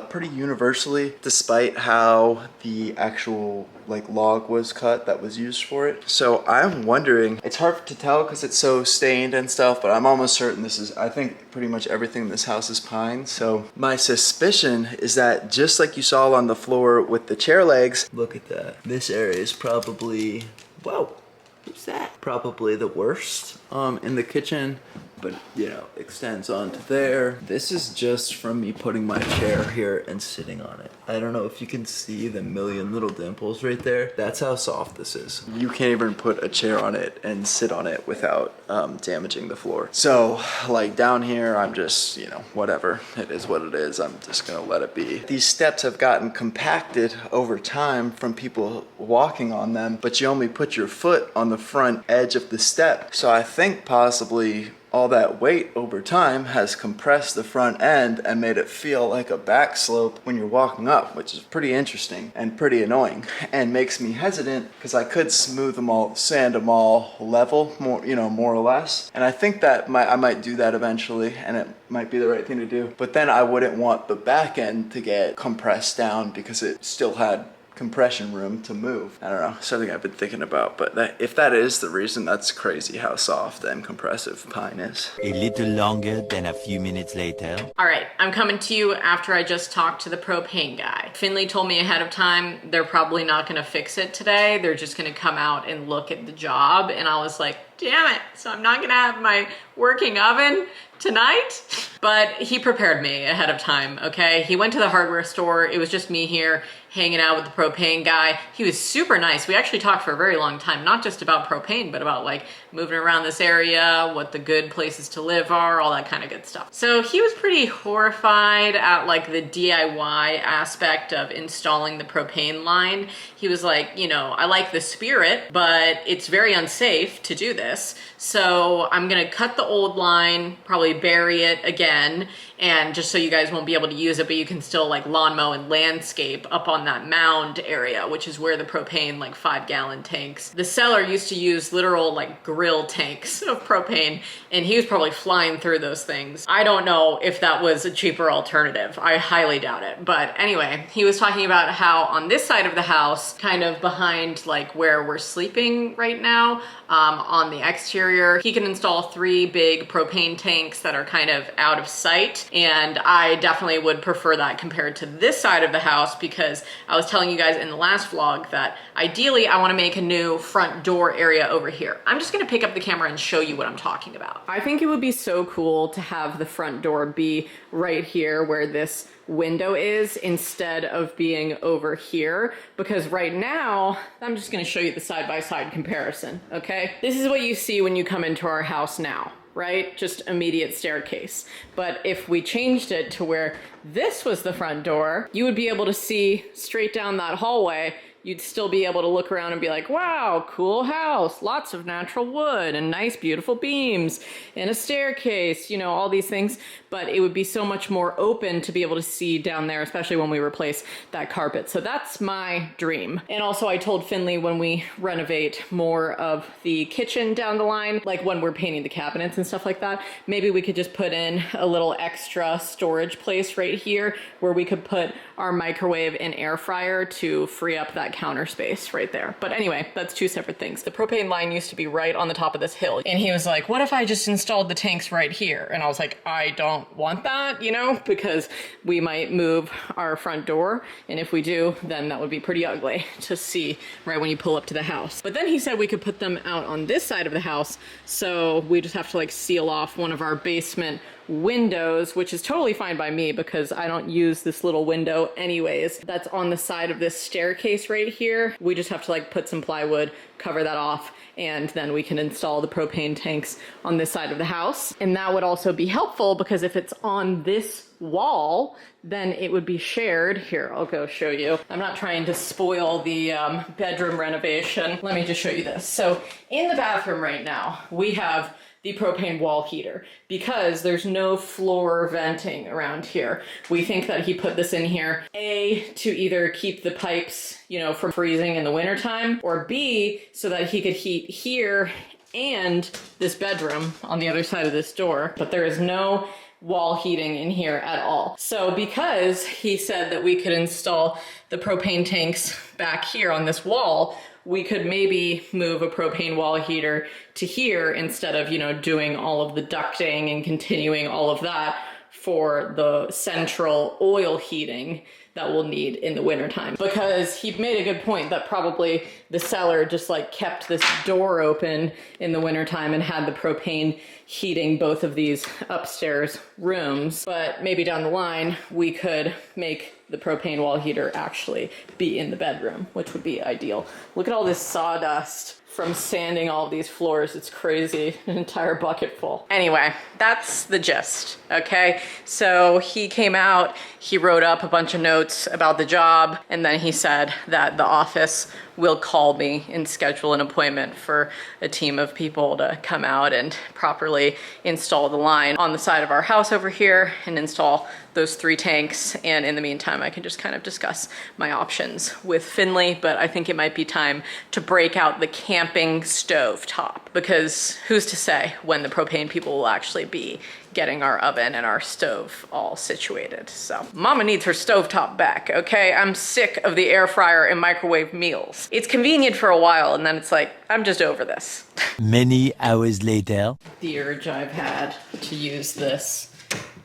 pretty universally, despite how the actual like log was cut that was used for it. So I'm wondering, it's hard to tell because it's so stained and stuff, but I'm almost certain this is, I think pretty much everything in this house is pine. So my suspicion is that just like you saw on the floor with the chair legs, look at that. This area is probably, whoa, who's that? Probably the worst in the kitchen, but you know, extends onto there. This is just from me putting my chair here and sitting on it. I don't know if you can see the million little dimples right there. That's how soft this is. You can't even put a chair on it and sit on it without damaging the floor. So like down here, I'm just, you know, whatever. It is what it is. I'm just gonna let it be. These steps have gotten compacted over time from people walking on them, but you only put your foot on the front edge of the step. So I think possibly all that weight over time has compressed the front end and made it feel like a back slope when you're walking up, which is pretty interesting and pretty annoying and makes me hesitant because I could smooth them all, sand them all level, more, you know, more or less. And I think that I might do that eventually, and it might be the right thing to do. But then I wouldn't want the back end to get compressed down because it still had compression room to move. I don't know, something I've been thinking about, but if that is the reason, that's crazy how soft and compressive pine is. A little longer than a few minutes later. All right, I'm coming to you after I just talked to the propane guy. Finley told me ahead of time they're probably not gonna fix it today. They're just gonna come out and look at the job. And I was like, damn it, so I'm not gonna have my working oven tonight? But he prepared me ahead of time, okay? He went to the hardware store. It was just me here hanging out with the propane guy. He was super nice. We actually talked for a very long time, not just about propane, but about like moving around this area, what the good places to live are, all that kind of good stuff. So he was pretty horrified at like the DIY aspect of installing the propane line. He was like, you know, I like the spirit, but it's very unsafe to do this. So I'm gonna cut the old line, probably bury it again, and just so you guys won't be able to use it, but you can still like lawn mow and landscape up on that mound area, which is where the propane, like 5-gallon tanks. The seller used to use literal like grill tanks of propane, and he was probably flying through those things. I don't know if that was a cheaper alternative. I highly doubt it. But anyway, he was talking about how on this side of the house, kind of behind like where we're sleeping right now, on the exterior, he can install 3 big propane tanks that are kind of out of sight. And I definitely would prefer that compared to this side of the house, because I was telling you guys in the last vlog that ideally I want to make a new front door area over here. I'm just going to pick up the camera and show you what I'm talking about. I think it would be so cool to have the front door be right here where this window is instead of being over here, because right now I'm just going to show you the side-by-side comparison. Okay, this is what you see when you come into our house now, right? Just immediate staircase. But if we changed it to where this was the front door, you would be able to see straight down that hallway. You'd still be able to look around and be like, wow, cool house, lots of natural wood and nice, beautiful beams and a staircase, you know, all these things. But it would be so much more open to be able to see down there, especially when we replace that carpet. So that's my dream. And also I told Finley when we renovate more of the kitchen down the line, like when we're painting the cabinets and stuff like that, maybe we could just put in a little extra storage place right here where we could put our microwave and air fryer to free up that counter space right there. But anyway, that's 2 separate things. The propane line used to be right on the top of this hill. And he was like, what if I just installed the tanks right here? And I was like, I don't want that, you know, because we might move our front door. And if we do, then that would be pretty ugly to see right when you pull up to the house. But then he said we could put them out on this side of the house. So we just have to like seal off one of our basement windows, which is totally fine by me because I don't use this little window anyways. That's on the side of this staircase right here. We just have to like put some plywood, cover that off, and then we can install the propane tanks on this side of the house. And that would also be helpful because if it's on this wall, then it would be shared. Here, I'll go show you. I'm not trying to spoil the bedroom renovation. Let me just show you this. So in the bathroom right now, we have the propane wall heater because there's no floor venting around here. We think that he put this in here, A, to either keep the pipes, you know, from freezing in the wintertime, or B, so that he could heat here and this bedroom on the other side of this door. But there is no wall heating in here at all. So because he said that we could install the propane tanks back here on this wall, we could maybe move a propane wall heater to here instead of, you know, doing all of the ducting and continuing all of that for the central oil heating that we'll need in the wintertime. Because he made a good point that probably the seller just like kept this door open in the wintertime and had the propane heating both of these upstairs rooms. But maybe down the line, we could make the propane wall heater actually be in the bedroom, which would be ideal. Look at all this sawdust from sanding all of these floors. It's crazy, an entire bucket full. Anyway, that's the gist, okay? So he came out, he wrote up a bunch of notes about the job, and then he said that the office will call me and schedule an appointment for a team of people to come out and properly install the line on the side of our house over here and install those 3 tanks. And in the meantime, I can just kind of discuss my options with Finley, but I think it might be time to break out the camping stove top, because who's to say when the propane people will actually be getting our oven and our stove all situated. So mama needs her stovetop back, okay? I'm sick of the air fryer and microwave meals. It's convenient for a while and then it's like, I'm just over this. Many hours later. The urge I've had to use this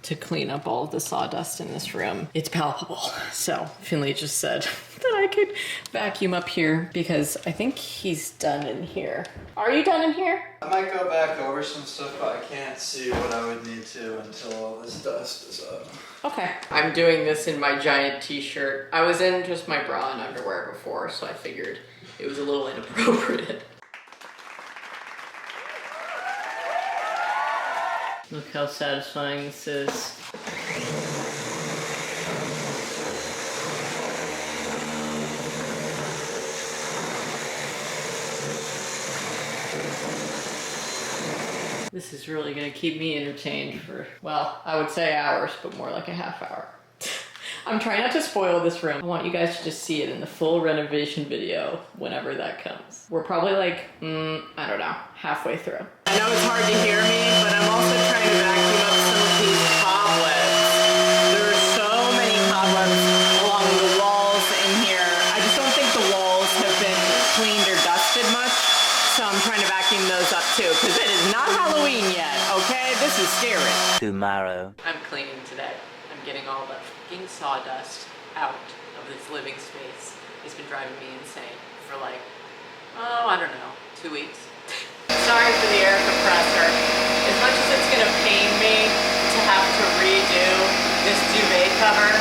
to clean up all of the sawdust in this room, it's palpable. So Finley just said that I could vacuum up here because I think he's done in here. Are you done in here? I might go back over some stuff, but I can't see what I would need to until all this dust is up. Okay. I'm doing this in my giant t-shirt. I was in just my bra and underwear before, so I figured it was a little inappropriate. Look how satisfying this is. This is really gonna keep me entertained for, well, I would say hours, but more like a half hour. I'm trying not to spoil this room. I want you guys to just see it in the full renovation video whenever that comes. We're probably like, I don't know, halfway through. I know it's hard to hear me, but I'm also trying to vacuum up some of these cobwebs. There are so many cobwebs along the walls in here. I just don't think the walls have been cleaned or dusted much. So I'm trying to vacuum those up too, because it is not Halloween yet, okay? This is scary. Tomorrow. I'm cleaning today. I'm getting all the fucking sawdust out of this living space. It's been driving me insane for like, I don't know, 2 weeks. Sorry for the air compressor. As much as it's gonna pain me to have to redo this duvet cover,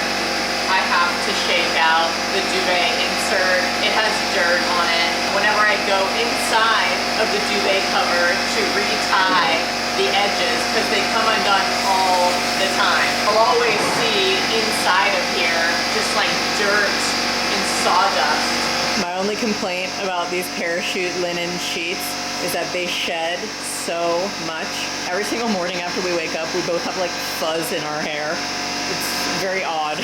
I have to shake out the duvet insert. It has dirt on it. Whenever I go inside of the duvet cover to retie the edges, because they come undone all the time, I'll always see inside of here just like dirt and sawdust. My only complaint about these parachute linen sheets is that they shed so much. Every single morning after we wake up, we both have like fuzz in our hair. It's very odd.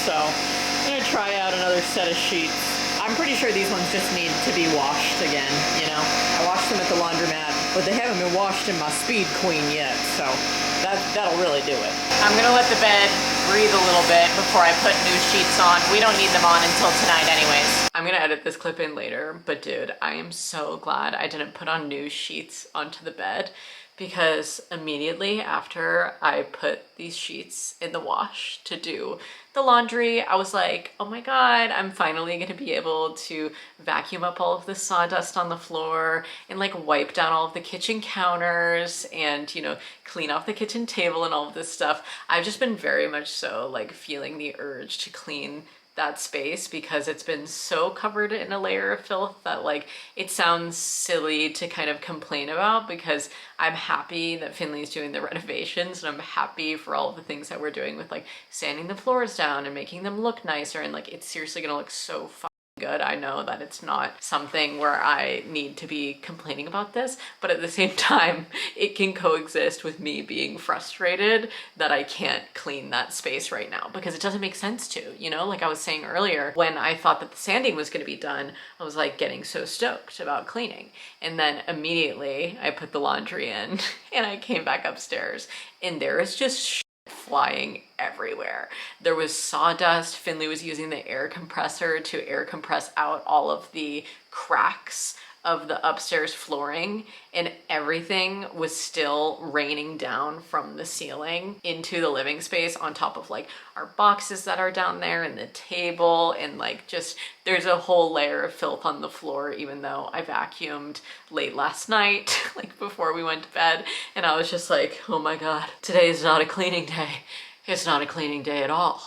So I'm gonna try out another set of sheets. I'm pretty sure these ones just need to be washed again, you know? I washed them at the laundromat, but they haven't been washed in my Speed Queen yet, so that'll really do it. I'm gonna let the bed breathe a little bit before I put new sheets on. We don't need them on until tonight anyways. I'm gonna edit this clip in later, but dude, I am so glad I didn't put on new sheets onto the bed, because immediately after I put these sheets in the wash to do the laundry, I was like, oh my God, I'm finally gonna be able to vacuum up all of the sawdust on the floor and like wipe down all of the kitchen counters and, you know, clean off the kitchen table and all of this stuff. I've just been very much so like feeling the urge to clean that space because it's been so covered in a layer of filth that like it sounds silly to kind of complain about, because I'm happy that Finley's doing the renovations and I'm happy for all of the things that we're doing with like sanding the floors down and making them look nicer, and like it's seriously gonna look so fun good. I know that it's not something where I need to be complaining about this, but at the same time, it can coexist with me being frustrated that I can't clean that space right now because it doesn't make sense to, you know? Like I was saying earlier, when I thought that the sanding was going to be done, I was like getting so stoked about cleaning. And then immediately I put the laundry in and I came back upstairs and there is just flying everywhere. There was sawdust. Finley was using the air compressor to air compress out all of the cracks of the upstairs flooring, and everything was still raining down from the ceiling into the living space on top of like our boxes that are down there and the table, and like just there's a whole layer of filth on the floor even though I vacuumed late last night like before we went to bed, and I was just like, oh my God, today is not a cleaning day. It's not a cleaning day at all.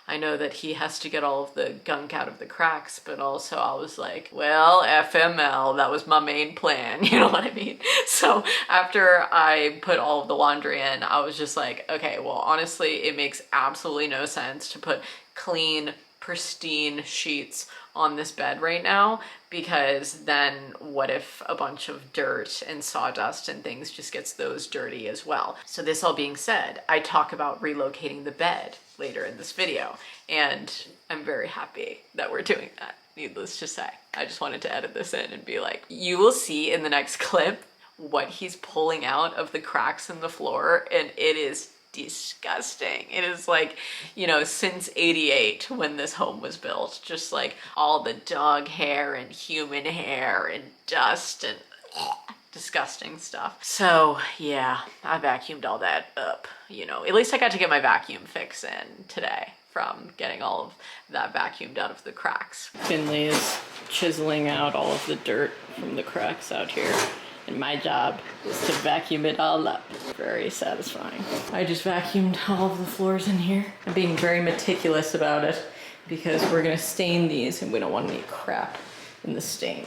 I know that he has to get all of the gunk out of the cracks, but also I was like, well, FML, that was my main plan, you know what I mean? So after I put all of the laundry in, I was just like, okay, well, honestly, it makes absolutely no sense to put clean, pristine sheets on this bed right now, because then what if a bunch of dirt and sawdust and things just gets those dirty as well? So this all being said, I talk about relocating the bed later in this video, and I'm very happy that we're doing that, needless to say. I just wanted to edit this in and be like, you will see in the next clip what he's pulling out of the cracks in the floor, and it is disgusting. It is like, you know, since '88 when this home was built, just like all the dog hair and human hair and dust and disgusting stuff. So yeah, I vacuumed all that up, you know. At least I got to get my vacuum fix in today from getting all of that vacuumed out of the cracks. Finley is chiseling out all of the dirt from the cracks out here, and my job is to vacuum it all up. Very satisfying. I just vacuumed all of the floors in here. I'm being very meticulous about it because we're gonna stain these and we don't want any crap in the stain.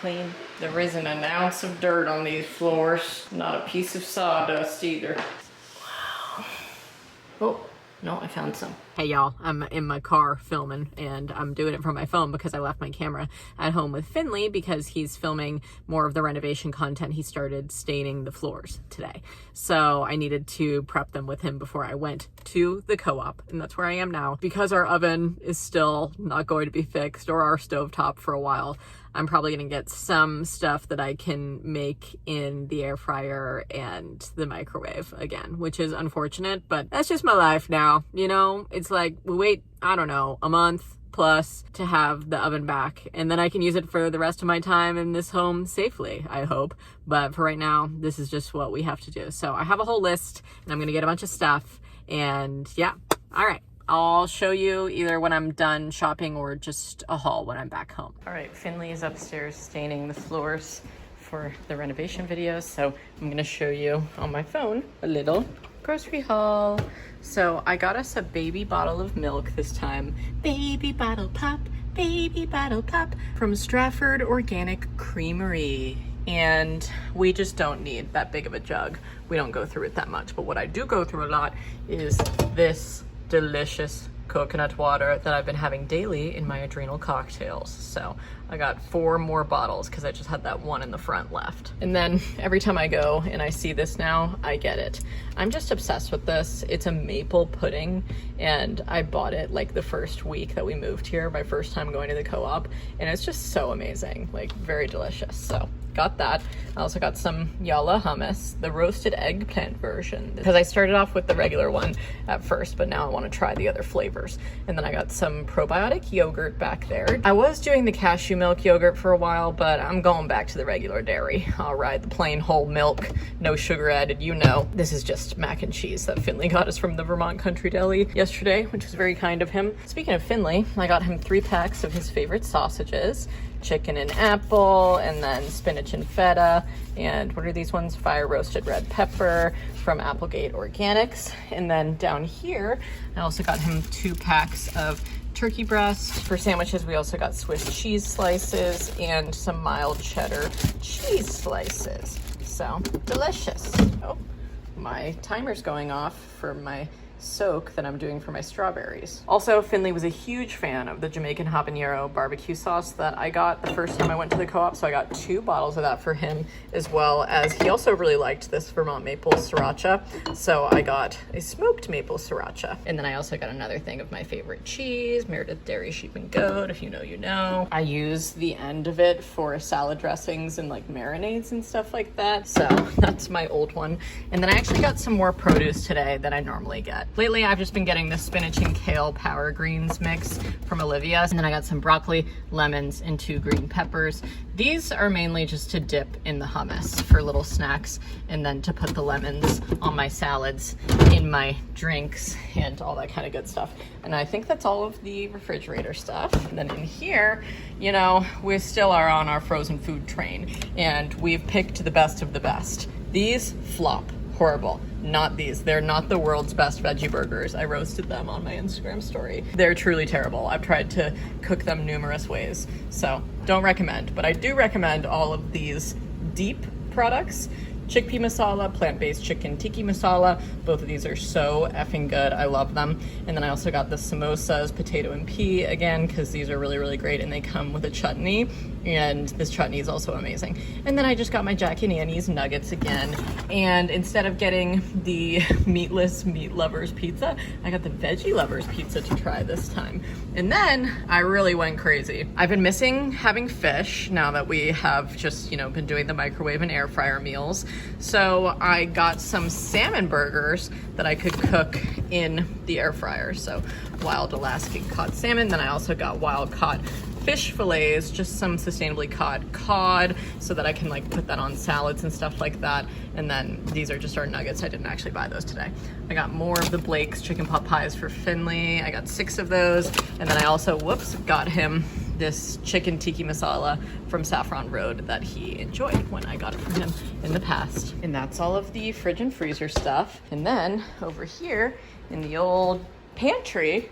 Clean. There isn't an ounce of dirt on these floors. Not a piece of sawdust either. Wow. Oh, no, I found some. Hey y'all, I'm in my car filming, and I'm doing it from my phone because I left my camera at home with Finley because he's filming more of the renovation content. He started staining the floors today. So I needed to prep them with him before I went to the co-op, and that's where I am now. Because our oven is still not going to be fixed, or our stovetop for a while, I'm probably gonna get some stuff that I can make in the air fryer and the microwave again, which is unfortunate, but that's just my life now, you know? It's like, we wait, I don't know, a month plus to have the oven back, and then I can use it for the rest of my time in this home safely, I hope. But for right now, this is just what we have to do. So I have a whole list, and I'm gonna get a bunch of stuff, and yeah, all right. I'll show you either when I'm done shopping or just a haul when I'm back home. All right, Finley is upstairs staining the floors for the renovation videos, so I'm gonna show you on my phone a little grocery haul. So I got us a baby bottle of milk this time. Baby bottle pop, from Stratford Organic Creamery. And we just don't need that big of a jug. We don't go through it that much, but what I do go through a lot is this delicious coconut water that I've been having daily in my adrenal cocktails. So I got 4 more bottles because I just had that one in the front left. And then every time I go and I see this now, I get it. I'm just obsessed with this. It's a maple pudding, and I bought it like the first week that we moved here, my first time going to the co-op, and it's just so amazing, like very delicious. So got that. I also got some yalla hummus, the roasted eggplant version, because I started off with the regular one at first, but now I want to try the other flavors. And then I got some probiotic yogurt back there. I was doing the cashew milk yogurt for a while, but I'm going back to the regular dairy. I'll ride the plain whole milk, no sugar added, you know. This is just mac and cheese that Finley got us from the Vermont Country Deli yesterday, which was very kind of him. Speaking of Finley, I got him 3 packs of his favorite sausages, chicken and apple, and then spinach and feta, and what are these ones? Fire roasted red pepper from Applegate Organics. And then down here, I also got him 2 packs of turkey breast. For sandwiches, we also got Swiss cheese slices and some mild cheddar cheese slices. So delicious. Oh, my timer's going off for my soak that I'm doing for my strawberries. Also, Finley was a huge fan of the Jamaican habanero barbecue sauce that I got the first time I went to the co-op, so I got 2 bottles of that for him, as well as he also really liked this Vermont maple sriracha, so I got a smoked maple sriracha. And then I also got another thing of my favorite cheese, Meredith Dairy Sheep and Goat, if you know, you know. I use the end of it for salad dressings and like marinades and stuff like that, so that's my old one. And then I actually got some more produce today than I normally get. Lately, I've just been getting the spinach and kale power greens mix from Olivia's. And then I got some broccoli, lemons, and 2 green peppers. These are mainly just to dip in the hummus for little snacks, and then to put the lemons on my salads, in my drinks, and all that kind of good stuff. And I think that's all of the refrigerator stuff. And then in here, you know, we still are on our frozen food train, and we've picked the best of the best. These flop. Horrible. Not these. They're not the world's best veggie burgers. I roasted them on my Instagram story. They're truly terrible. I've tried to cook them numerous ways, so don't recommend. But I do recommend all of these deep products. Chickpea masala, plant-based chicken tiki masala. Both of these are so effing good. I love them. And then I also got the samosas, potato and pea, again, because these are really, really great, and they come with a chutney. And this chutney is also amazing. And then I just got my Jack and Annie's nuggets again. And instead of getting the meatless meat lovers pizza, I got the veggie lovers pizza to try this time. And then I really went crazy. I've been missing having fish now that we have just, you know, been doing the microwave and air fryer meals. So I got some salmon burgers that I could cook in the air fryer. So wild Alaskan caught salmon. Then I also got wild caught fish fillets, just some sustainably caught cod, so that I can like put that on salads and stuff like that. And then these are just our nuggets. I didn't actually buy those today. I got more of the Blake's chicken pot pies for Finley. I got 6 of those. And then I also, got him this chicken tiki masala from Saffron Road that he enjoyed when I got it from him in the past. And that's all of the fridge and freezer stuff. And then over here in the old pantry,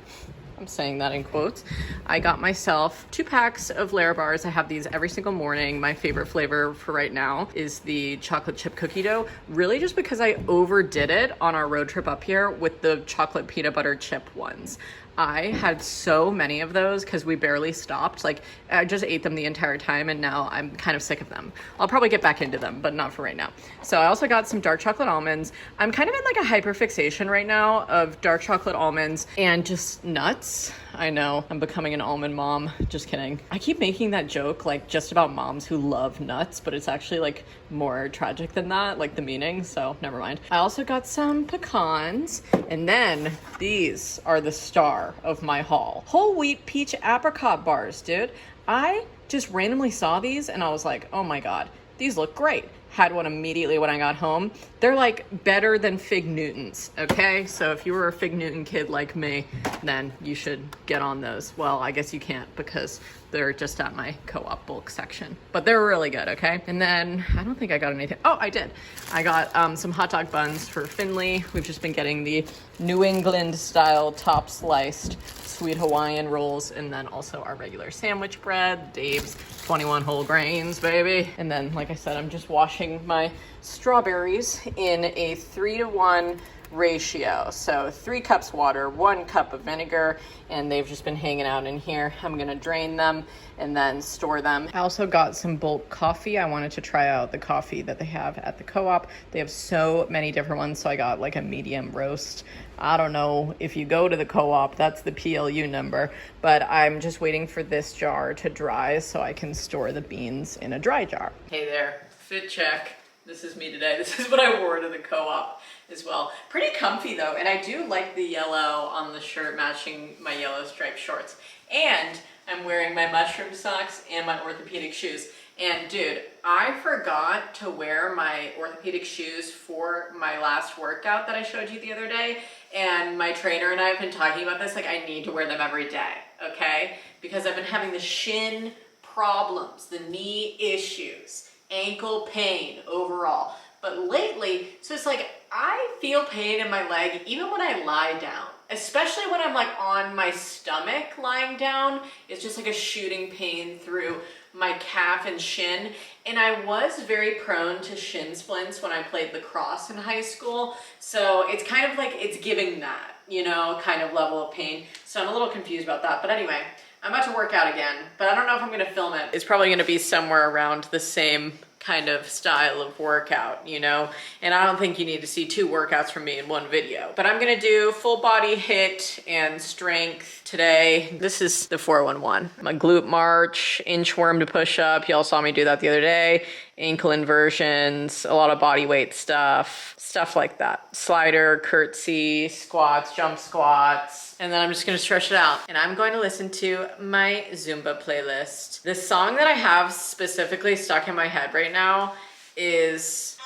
I'm saying that in quotes, I got myself 2 packs of Lara bars. I have these every single morning. My favorite flavor for right now is the chocolate chip cookie dough, really just because I overdid it on our road trip up here with the chocolate peanut butter chip ones. I had so many of those because we barely stopped. Like, I just ate them the entire time, and now I'm kind of sick of them. I'll probably get back into them, but not for right now. So I also got some dark chocolate almonds. I'm kind of in like a hyper fixation right now of dark chocolate almonds and just nuts. I know, I'm becoming an almond mom. Just kidding. I keep making that joke like just about moms who love nuts, but it's actually like more tragic than that, like the meaning, so never mind. I also got some pecans, and then these are the star of my haul. Whole wheat peach apricot bars, dude. I just randomly saw these and I was like, oh my God, these look great. Had one immediately when I got home. They're like better than Fig Newtons, okay? So if you were a Fig Newton kid like me, then you should get on those. Well, I guess you can't because they're just at my co-op bulk section, but they're really good, okay? And then I don't think I got anything. Oh, I did. I got some hot dog buns for Finley. We've just been getting the New England style top sliced sweet Hawaiian rolls, and then also our regular sandwich bread, Dave's 21 whole grains, baby. And then, like I said, I'm just washing my strawberries in a 3-to-1 ratio. So 3 cups water, 1 cup of vinegar, and they've just been hanging out in here. I'm gonna drain them and then store them. I also got some bulk coffee. I wanted to try out the coffee that they have at the co-op. They have so many different ones, so I got like a medium roast. I don't know if you go to the co-op, that's the PLU number, but I'm just waiting for this jar to dry so I can store the beans in a dry jar. Hey there, fit check. This is me today. This is what I wore to the co-op as well. Pretty comfy though, and I do like the yellow on the shirt matching my yellow striped shorts. And I'm wearing my mushroom socks and my orthopedic shoes. And dude, I forgot to wear my orthopedic shoes for my last workout that I showed you the other day. And my trainer and I have been talking about this, like I need to wear them every day, okay? Because I've been having the shin problems, the knee issues, ankle pain overall. But lately, so it's like I feel pain in my leg even when I lie down. Especially when I'm like on my stomach lying down, it's just like a shooting pain through my calf and shin. And I was very prone to shin splints when I played lacrosse in high school. So it's kind of like it's giving that, you know, kind of level of pain. So I'm a little confused about that. But anyway, I'm about to work out again, but I don't know if I'm gonna film it. It's probably gonna be somewhere around the same kind of style of workout, you know? And I don't think you need to see 2 workouts from me in one video. But I'm gonna do full body HIIT and strength today. This is the 411. My glute march, inchworm to push up. Y'all saw me do that the other day. Ankle inversions, a lot of body weight stuff like that. Slider, curtsy, squats, jump squats. And then I'm just gonna stretch it out. And I'm going to listen to my Zumba playlist. The song that I have specifically stuck in my head right now is...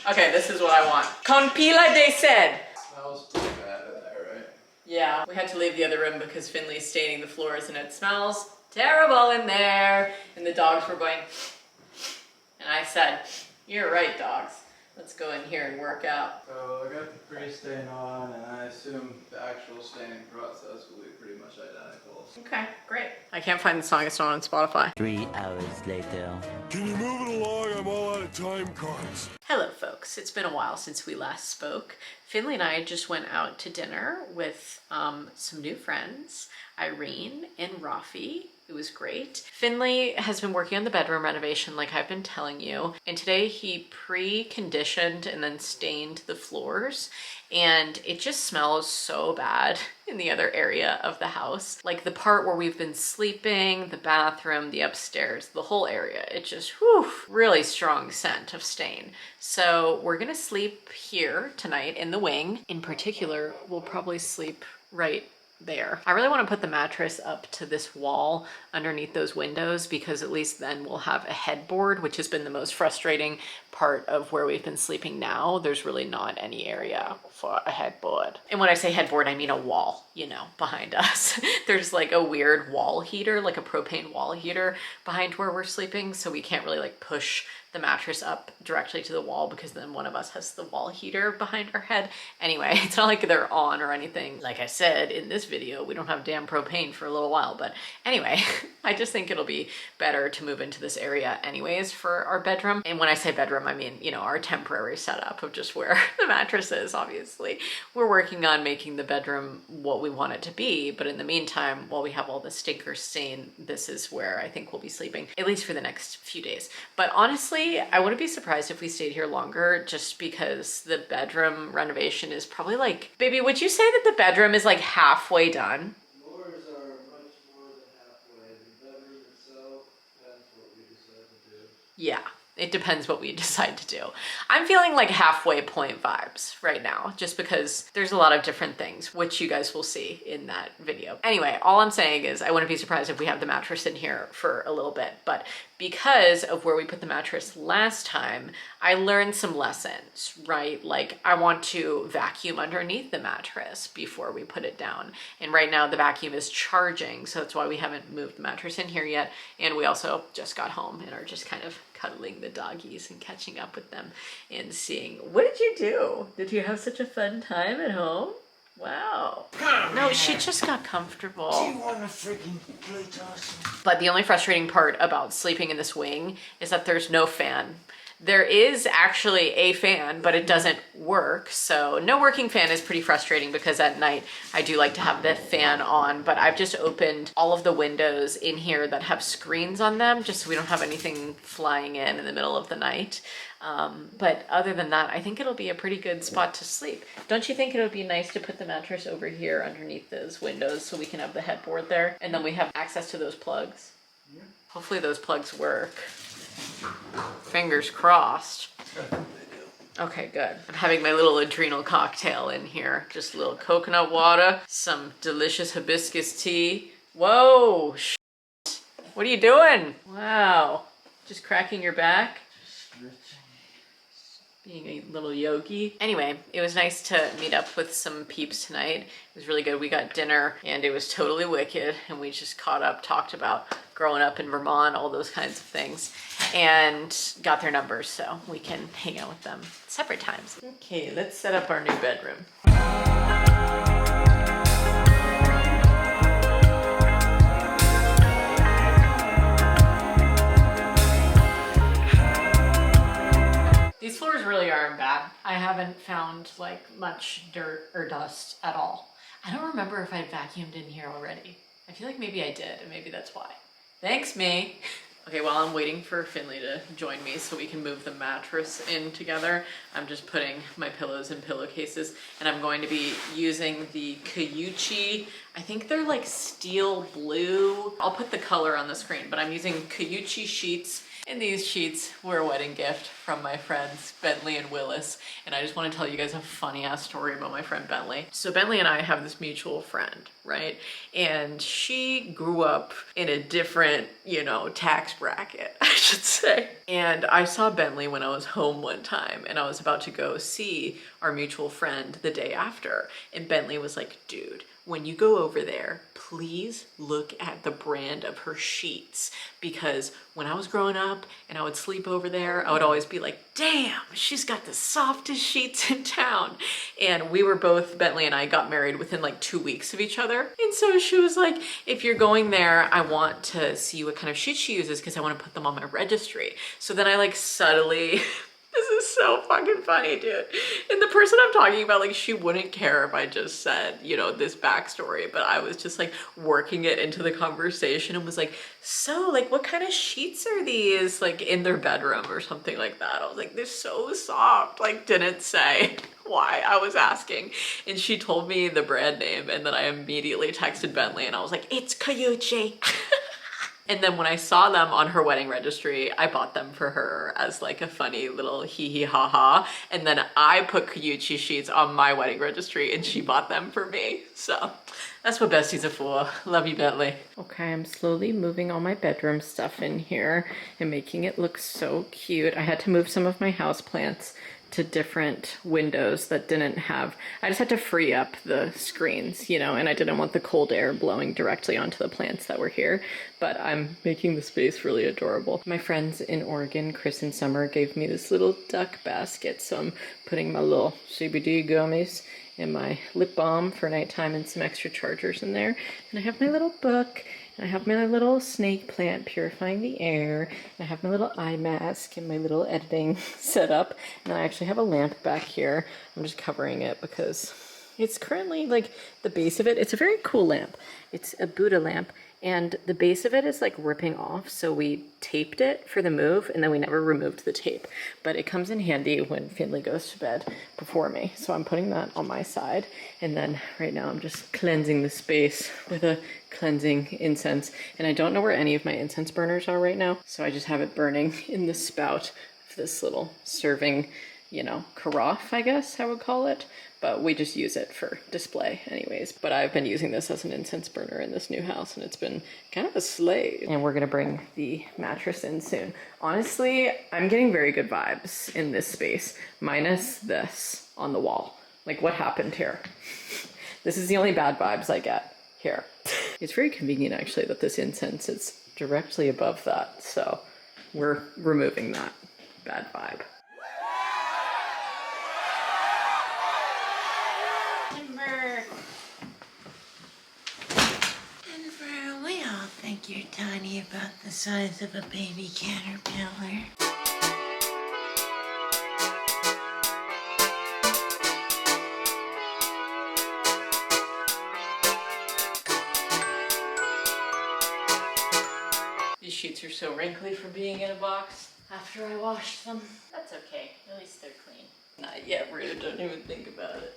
Okay, this is what I want. Con pila de sed. Smells pretty bad in there, right? Yeah, we had to leave the other room because Finley's staining the floors and it smells terrible in there. And the dogs were going, and I said, you're right, dogs. Let's go in here and work out. So I got the pre-stain on, and I assume the actual staining process will be pretty much identical. Okay, great. I can't find the song, it's not on Spotify. 3 hours later. Can you move it along? I'm all out of time cards. Hello folks, it's been a while since we last spoke. Finley and I just went out to dinner with some new friends, Irene and Rafi. It was great. Finley has been working on the bedroom renovation like I've been telling you, and today he pre-conditioned and then stained the floors, and it just smells so bad in the other area of the house. Like the part where we've been sleeping, the bathroom, the upstairs, the whole area. It just, whew, really strong scent of stain. So we're gonna sleep here tonight in the wing. In particular, we'll probably sleep right there. I really want to put the mattress up to this wall underneath those windows because at least then we'll have a headboard, which has been the most frustrating part of where we've been sleeping now. There's really not any area for a headboard. And when I say headboard, I mean a wall, you know, behind us. There's like a weird wall heater, like a propane wall heater behind where we're sleeping. So we can't really like push the mattress up directly to the wall because then one of us has the wall heater behind our head. Anyway, it's not like they're on or anything. Like I said in this video, we don't have damn propane for a little while, but anyway, I just think it'll be better to move into this area anyways for our bedroom. And when I say bedroom, I mean, you know, our temporary setup of just where the mattress is, obviously. We're working on making the bedroom what we want it to be, but in the meantime, while we have all the stinker stain, this is where I think we'll be sleeping, at least for the next few days. But honestly, I wouldn't be surprised if we stayed here longer just because the bedroom renovation is probably like, baby, would you say that the bedroom is like halfway done? Floors are much more than halfway. The bedroom itself depends what we decide to do. Yeah, it depends what we decide to do. I'm feeling like halfway point vibes right now, just because there's a lot of different things, which you guys will see in that video. Anyway, all I'm saying is I wouldn't be surprised if we have the mattress in here for a little bit, but because of where we put the mattress last time, I learned some lessons, right? Like I want to vacuum underneath the mattress before we put it down. And right now the vacuum is charging, so that's why we haven't moved the mattress in here yet. And we also just got home and are just kind of cuddling the doggies and catching up with them and seeing, what did you do? Did you have such a fun time at home? Wow. No, she just got comfortable. wanna freaking play toss? But the only frustrating part about sleeping in this wing is that there's no fan. There is actually a fan, but it doesn't work. So no working fan is pretty frustrating because at night I do like to have the fan on, but I've just opened all of the windows in here that have screens on them just so we don't have anything flying in the middle of the night. But other than that, I think it'll be a pretty good spot to sleep. Don't you think it would be nice to put the mattress over here underneath those windows so we can have the headboard there? And then we have access to those plugs. Yeah. Hopefully those plugs work. Fingers crossed. Okay, good. I'm having my little adrenal cocktail in here. Just a little coconut water, some delicious hibiscus tea. Whoa, what are you doing? Wow, just cracking your back? Being a little yogi. Anyway, it was nice to meet up with some peeps tonight. It was really good. We got dinner and it was totally wicked, and we just caught up, talked about growing up in Vermont, all those kinds of things, and got their numbers so we can hang out with them separate times. Okay, let's set up our new bedroom. These floors really aren't bad. I haven't found like much dirt or dust at all. I don't remember if I vacuumed in here already. I feel like maybe I did, and maybe that's why. Thanks, me. Okay, while I'm waiting for Finley to join me so we can move the mattress in together, I'm just putting my pillows in pillowcases, and I'm going to be using the Hughes, I think they're like steel blue. I'll put the color on the screen, but I'm using Hughes sheets. And these sheets were a wedding gift from my friends Bentley and Willis. And I just want to tell you guys a funny ass story about my friend Bentley. So Bentley and I have this mutual friend, right? And she grew up in a different, you know, tax bracket, I should say. And I saw Bentley when I was home one time, and I was about to go see our mutual friend the day after. And Bentley was like, dude, when you go over there, please look at the brand of her sheets, because when I was growing up and I would sleep over there, I would always be like, damn, she's got the softest sheets in town. And we were both, Bentley and I got married within like 2 weeks of each other. And so she was like, if you're going there, I want to see what kind of sheets she uses because I want to put them on my registry. So then I like subtly, this is so fucking funny, dude. And the person I'm talking about, like, she wouldn't care if I just said, you know, this backstory, but I was just like working it into the conversation and was like, so like, what kind of sheets are these, like in their bedroom or something like that? I was like, they're so soft. Like, didn't say why I was asking. And she told me the brand name, and then I immediately texted Bentley and I was like, it's Hughes. And then when I saw them on her wedding registry, I bought them for her as like a funny little hee hee ha ha. And then I put Hughes sheets on my wedding registry and she bought them for me. So that's what besties are for. Love you, Bentley. Okay, I'm slowly moving all my bedroom stuff in here and making it look so cute. I had to move some of my houseplants to different windows that didn't have, I just had to free up the screens, you know, and I didn't want the cold air blowing directly onto the plants that were here, but I'm making the space really adorable. My friends in Oregon, Chris and Summer, gave me this little duck basket, so I'm putting my little CBD gummies and my lip balm for nighttime and some extra chargers in there. And I have my little book, and I have my little snake plant purifying the air, and I have my little eye mask and my little editing setup, and I actually have a lamp back here. I'm just covering it because it's currently like the base of it. It's a very cool lamp. It's a Buddha lamp, and the base of it is like ripping off, so we taped it for the move, and then we never removed the tape. But it comes in handy when Finley goes to bed before me. So I'm putting that on my side, and then right now I'm just cleansing the space with a cleansing incense. And I don't know where any of my incense burners are right now, so I just have it burning in the spout of this little serving, you know, carafe, I guess I would call it. But we just use it for display anyways. But I've been using this as an incense burner in this new house, and it's been kind of a slave. And we're gonna bring the mattress in soon. Honestly, I'm getting very good vibes in this space, minus this on the wall. Like, what happened here? This is the only bad vibes I get here. It's very convenient actually that this incense is directly above that, so we're removing that bad vibe. Timber. tiny, about the size of a baby caterpillar. These sheets are so wrinkly from being in a box after I washed them. That's okay, at least they're clean. Not yet rude, don't even think about it.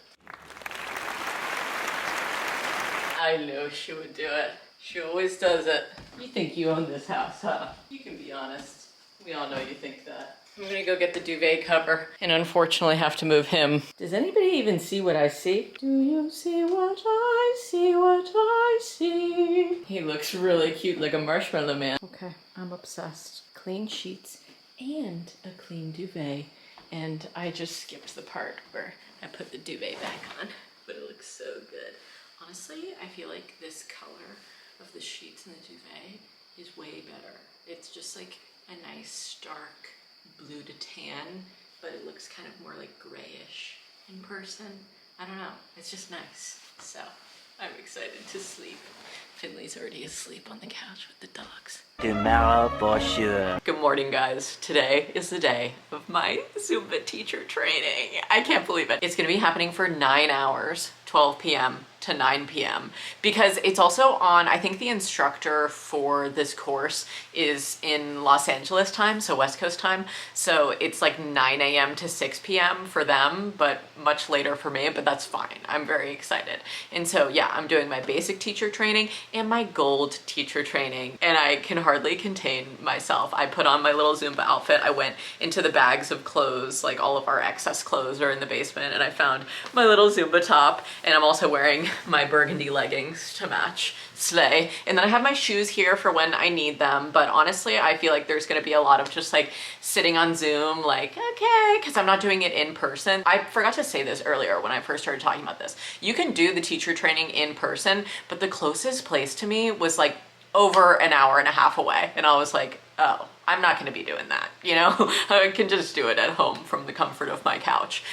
I know she would do it. She always does it. You think you own this house, huh? You can be honest. We all know you think that. I'm gonna go get the duvet cover and unfortunately have to move him. Does anybody even see what I see? Do you see what I see, what I see? He looks really cute like a marshmallow man. Okay, I'm obsessed. Clean sheets and a clean duvet. And I just skipped the part where I put the duvet back on, but it looks so good. Honestly, I feel like this color of the sheets and the duvet is way better. It's just like a nice stark blue to tan, but it looks kind of more like grayish in person. I don't know, it's just nice. So I'm excited to sleep. Finley's already asleep on the couch with the dogs. Tomorrow for sure. Good morning, guys. Today is the day of my Zumba teacher training. I can't believe it. It's gonna be happening for 9 hours, 12 p.m. to 9 p.m. because it's also on, I think the instructor for this course is in Los Angeles time, so West Coast time. So it's like 9 a.m. to 6 p.m. for them, but much later for me, but that's fine. I'm very excited. And so yeah, I'm doing my basic teacher training and my gold teacher training, and I can hardly contain myself. I put on my little Zumba outfit. I went into the bags of clothes, like all of our excess clothes are in the basement, and I found my little Zumba top, and I'm also wearing my burgundy leggings to match. Slay. And then I have my shoes here for when I need them, but honestly I feel like there's gonna be a lot of just like sitting on Zoom, like okay, because I'm not doing it in person. I forgot to say this earlier when I first started talking about this. You can do the teacher training in person, but the closest place to me was like over an hour and a half away, and I was like, oh, I'm not gonna be doing that, you know? I can just do it at home from the comfort of my couch.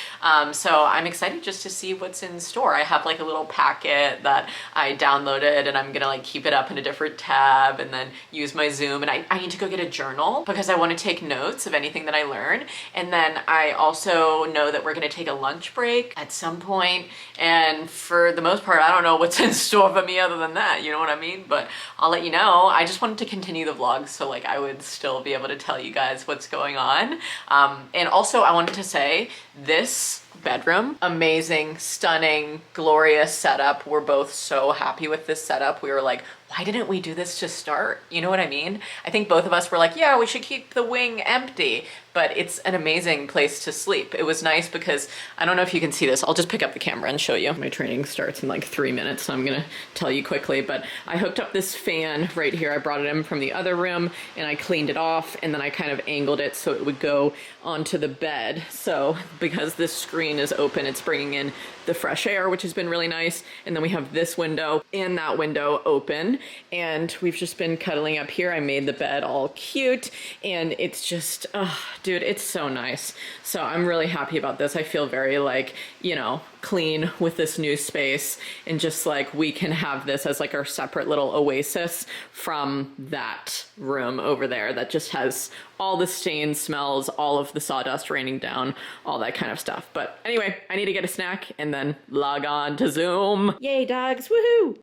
So I'm excited just to see what's in store. I have like a little packet that I downloaded, and I'm gonna like keep it up in a different tab and then use my Zoom. And I need to go get a journal because I wanna take notes of anything that I learn. And then I also know that we're gonna take a lunch break at some point. And for the most part, I don't know what's in store for me other than that, you know what I mean? But I'll let you know. I just wanted to continue the vlog so like I would still be able to tell you guys what's going on. And also I wanted to say this bedroom, amazing, stunning, glorious setup. We're both so happy with this setup. We were like, why didn't we do this to start? You know what I mean? I think both of us were like, yeah, we should keep the wing empty, but it's an amazing place to sleep. It was nice because, I don't know if you can see this, I'll just pick up the camera and show you. My training starts in like 3 minutes, so I'm gonna tell you quickly, but I hooked up this fan right here. I brought it in from the other room and I cleaned it off, and then I kind of angled it so it would go onto the bed. So because this screen is open, it's bringing in the fresh air, which has been really nice. And then we have this window and that window open, and we've just been cuddling up here. I made the bed all cute, and it's just, oh, dude, it's so nice. So I'm really happy about this. I feel very like, you know, clean with this new space, and just like we can have this as like our separate little oasis from that room over there that just has all the stains, smells, all of the sawdust raining down, all that kind of stuff. But anyway, I need to get a snack and then log on to Zoom. Yay, dogs, woohoo!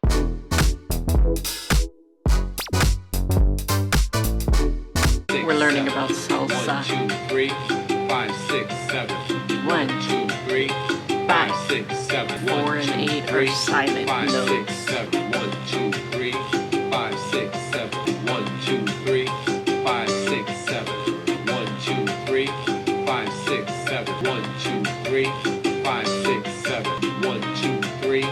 We're learning about salsa. 1, 2, 3, 5, 6, 7. 1, 2, 3, 5, 6, 7. 4 and 8 are silent 5, notes. 6, 7. 1, 2, 3, 5, 6, 7. 1, 2, 3, 5, 6, 7. 1, 2, 3, 5, 6, 7. 1, 2, 3, 5, 6, 7. 1, 2, 3,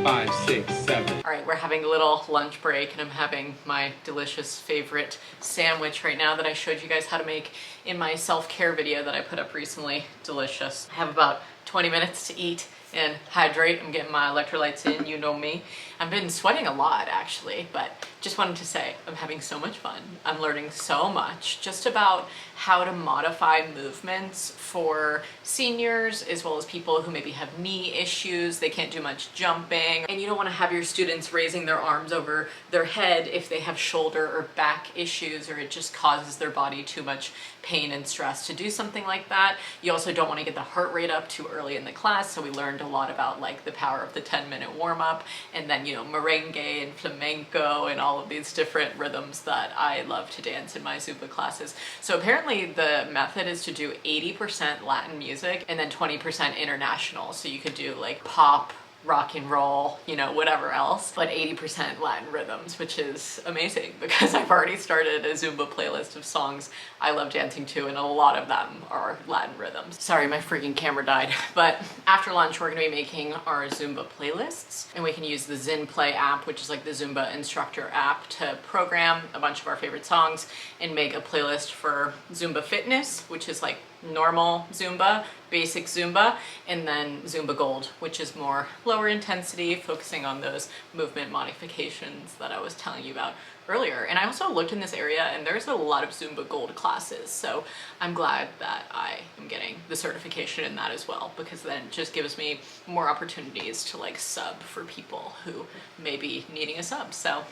5, 6, 7. All right, we're having a little lunch break, and I'm having my delicious favorite sandwich right now that I showed you guys how to make in my self-care video that I put up recently. Delicious. I have about 20 minutes to eat and hydrate. I'm getting my electrolytes in, you know me. I've been sweating a lot actually, but just wanted to say I'm having so much fun. I'm learning so much just about how to modify movements for seniors as well as people who maybe have knee issues. They can't do much jumping, and you don't want to have your students raising their arms over their head if they have shoulder or back issues, or it just causes their body too much pain and stress to do something like that. You also don't want to get the heart rate up too early in the class, so we learned a lot about like the power of the 10-minute warm-up, and then, you know, merengue and flamenco and all of these different rhythms that I love to dance in my Zumba classes. So apparently the method is to do 80% Latin music and then 20% international. So you could do like pop, rock and roll, you know, whatever else, but 80% Latin rhythms, which is amazing because I've already started a Zumba playlist of songs I love dancing to, and a lot of them are Latin rhythms. Sorry, my freaking camera died. But after lunch, we're gonna be making our Zumba playlists, and we can use the Zen Play app, which is like the Zumba instructor app, to program a bunch of our favorite songs and make a playlist for Zumba Fitness, which is like normal Zumba, basic Zumba, and then Zumba Gold, which is more lower intensity, focusing on those movement modifications that I was telling you about earlier. And I also looked in this area and there's a lot of Zumba Gold classes, so I'm glad that I am getting the certification in that as well, because then it just gives me more opportunities to like sub for people who may be needing a sub. So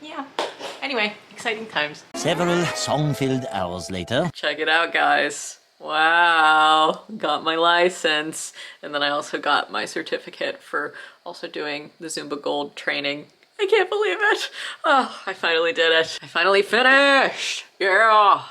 yeah, anyway, exciting times. Several song-filled hours later. Check it out, guys. Wow, got my license, and then I also got my certificate for also doing the Zumba Gold training. I can't believe it. Oh, I finally did it. I finally finished. Yeah.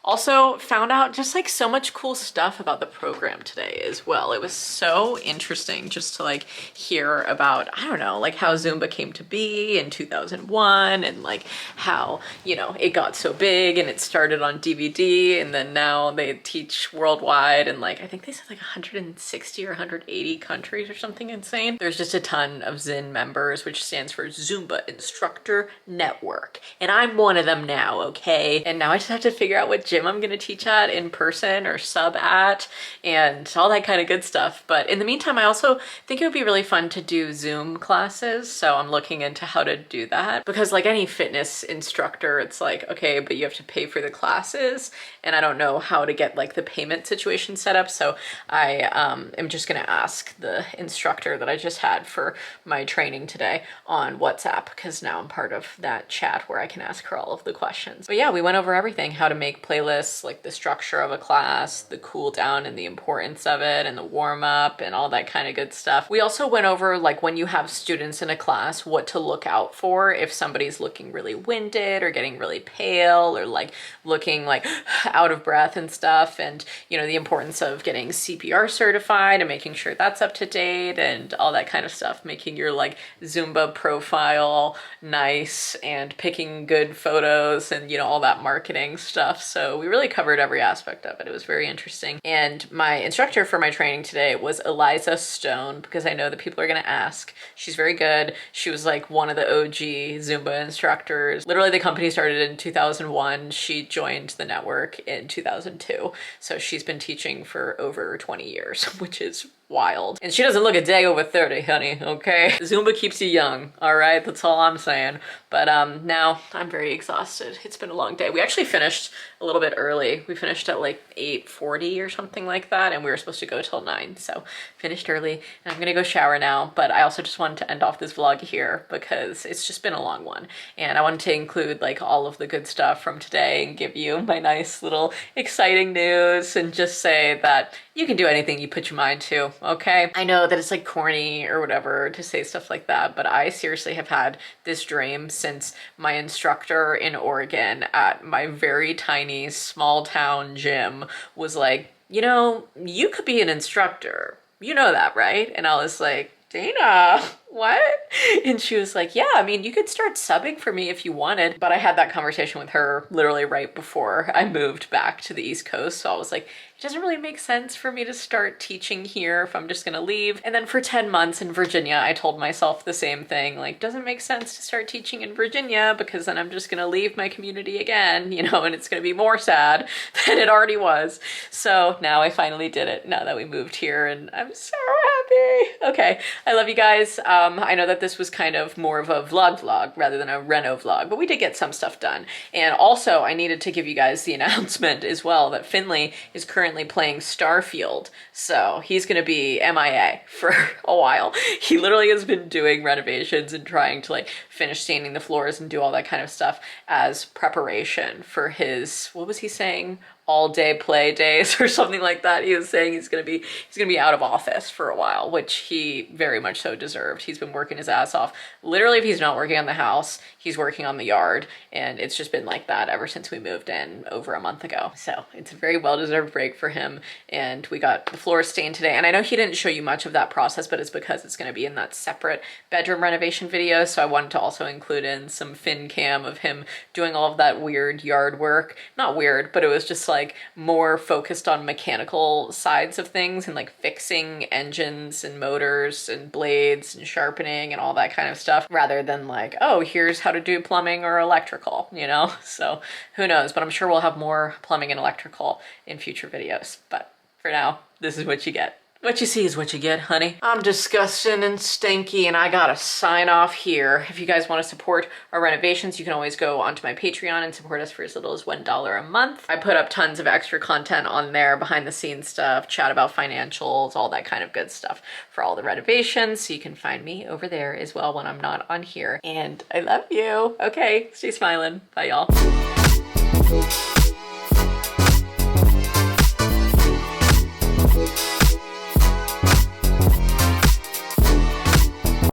Also found out just like so much cool stuff about the program today as well. It was so interesting just to like hear about, I don't know, like how Zumba came to be in 2001, and like how, you know, it got so big and it started on DVD, and then now they teach worldwide, and like I think they said like 160 or 180 countries or something insane. There's just a ton of Zen members, which stands for Zumba Instructor Network, and I'm one of them now, okay? And now I just have to figure out what gym I'm gonna teach at in person or sub at, and all that kind of good stuff. But in the meantime, I also think it would be really fun to do Zoom classes, so I'm looking into how to do that, because like any fitness instructor, it's like, okay, but you have to pay for the classes, and I don't know how to get like the payment situation set up, so I am just gonna ask the instructor that I just had for my training today on WhatsApp, because now I'm part of that chat where I can ask her all of the questions. But yeah, we went over everything, how to make playlists, like the structure of a class, the cool down and the importance of it, and the warm up and all that kind of good stuff. We also went over like when you have students in a class, what to look out for if somebody's looking really winded or getting really pale or like looking like out of breath and stuff, and you know, the importance of getting CPR certified and making sure that's up to date and all that kind of stuff, making your like Zumba profile nice and picking good photos and, you know, all that marketing stuff. So we really covered every aspect of it. It was very interesting. And my instructor for my training today was Eliza Stone, because I know that people are going to ask. She's very good. She was like one of the OG Zumba instructors. Literally the company started in 2001. She joined the network in 2002. So she's been teaching for over 20 years, which is wild. And she doesn't look a day over 30, honey, okay? Zumba keeps you young, all right? That's all I'm saying. But now I'm very exhausted. It's been a long day. We actually finished a little bit early. We finished at like 8:40 or something like that, and we were supposed to go till 9, so finished early. And I'm gonna go shower now, but I also just wanted to end off this vlog here because it's just been a long one. And I wanted to include like all of the good stuff from today and give you my nice little exciting news, and just say that you can do anything you put your mind to, okay? I know that it's like corny or whatever to say stuff like that, but I seriously have had this dream since my instructor in Oregon at my very tiny small town gym was like, you know, you could be an instructor. You know that, right? And I was like, Dana, what? And she was like, yeah, I mean, you could start subbing for me if you wanted. But I had that conversation with her literally right before I moved back to the East Coast. So I was like, it doesn't really make sense for me to start teaching here if I'm just gonna leave. And then for 10 months in Virginia, I told myself the same thing, like, doesn't make sense to start teaching in Virginia because then I'm just gonna leave my community again, you know, and it's gonna be more sad than it already was. So now I finally did it, now that we moved here, and I'm so happy. Okay, I love you guys. I know that this was kind of more of a vlog rather than a reno vlog, but we did get some stuff done. And also, I needed to give you guys the announcement as well that Finley is currently playing Starfield. So he's going to be MIA for a while. He literally has been doing renovations and trying to like finish sanding the floors and do all that kind of stuff as preparation for his, what was he saying? All day play days or something like that. He was saying he's gonna be out of office for a while, which he very much so deserved. He's been working his ass off. Literally, if he's not working on the house, he's working on the yard, and it's just been like that ever since we moved in over a month ago. So it's a very well-deserved break for him, and we got the floors stained today. And I know he didn't show you much of that process, but it's because it's gonna be in that separate bedroom renovation video, so I wanted to also include in some fin cam of him doing all of that weird yard work. Not weird, but it was just like more focused on mechanical sides of things and like fixing engines and motors and blades and sharpening and all that kind of stuff rather than like, oh, here's how to do plumbing or electrical, you know? So who knows, but I'm sure we'll have more plumbing and electrical in future videos. But for now, this is what you get. What you see is what you get, honey. I'm disgusting and stinky, and I gotta sign off here. If you guys want to support our renovations, you can always go onto my Patreon and support us for as little as $1 a month. I put up tons of extra content on there, behind the scenes stuff, chat about financials, all that kind of good stuff for all the renovations. So you can find me over there as well when I'm not on here. And I love you. Okay, stay smiling. Bye, y'all.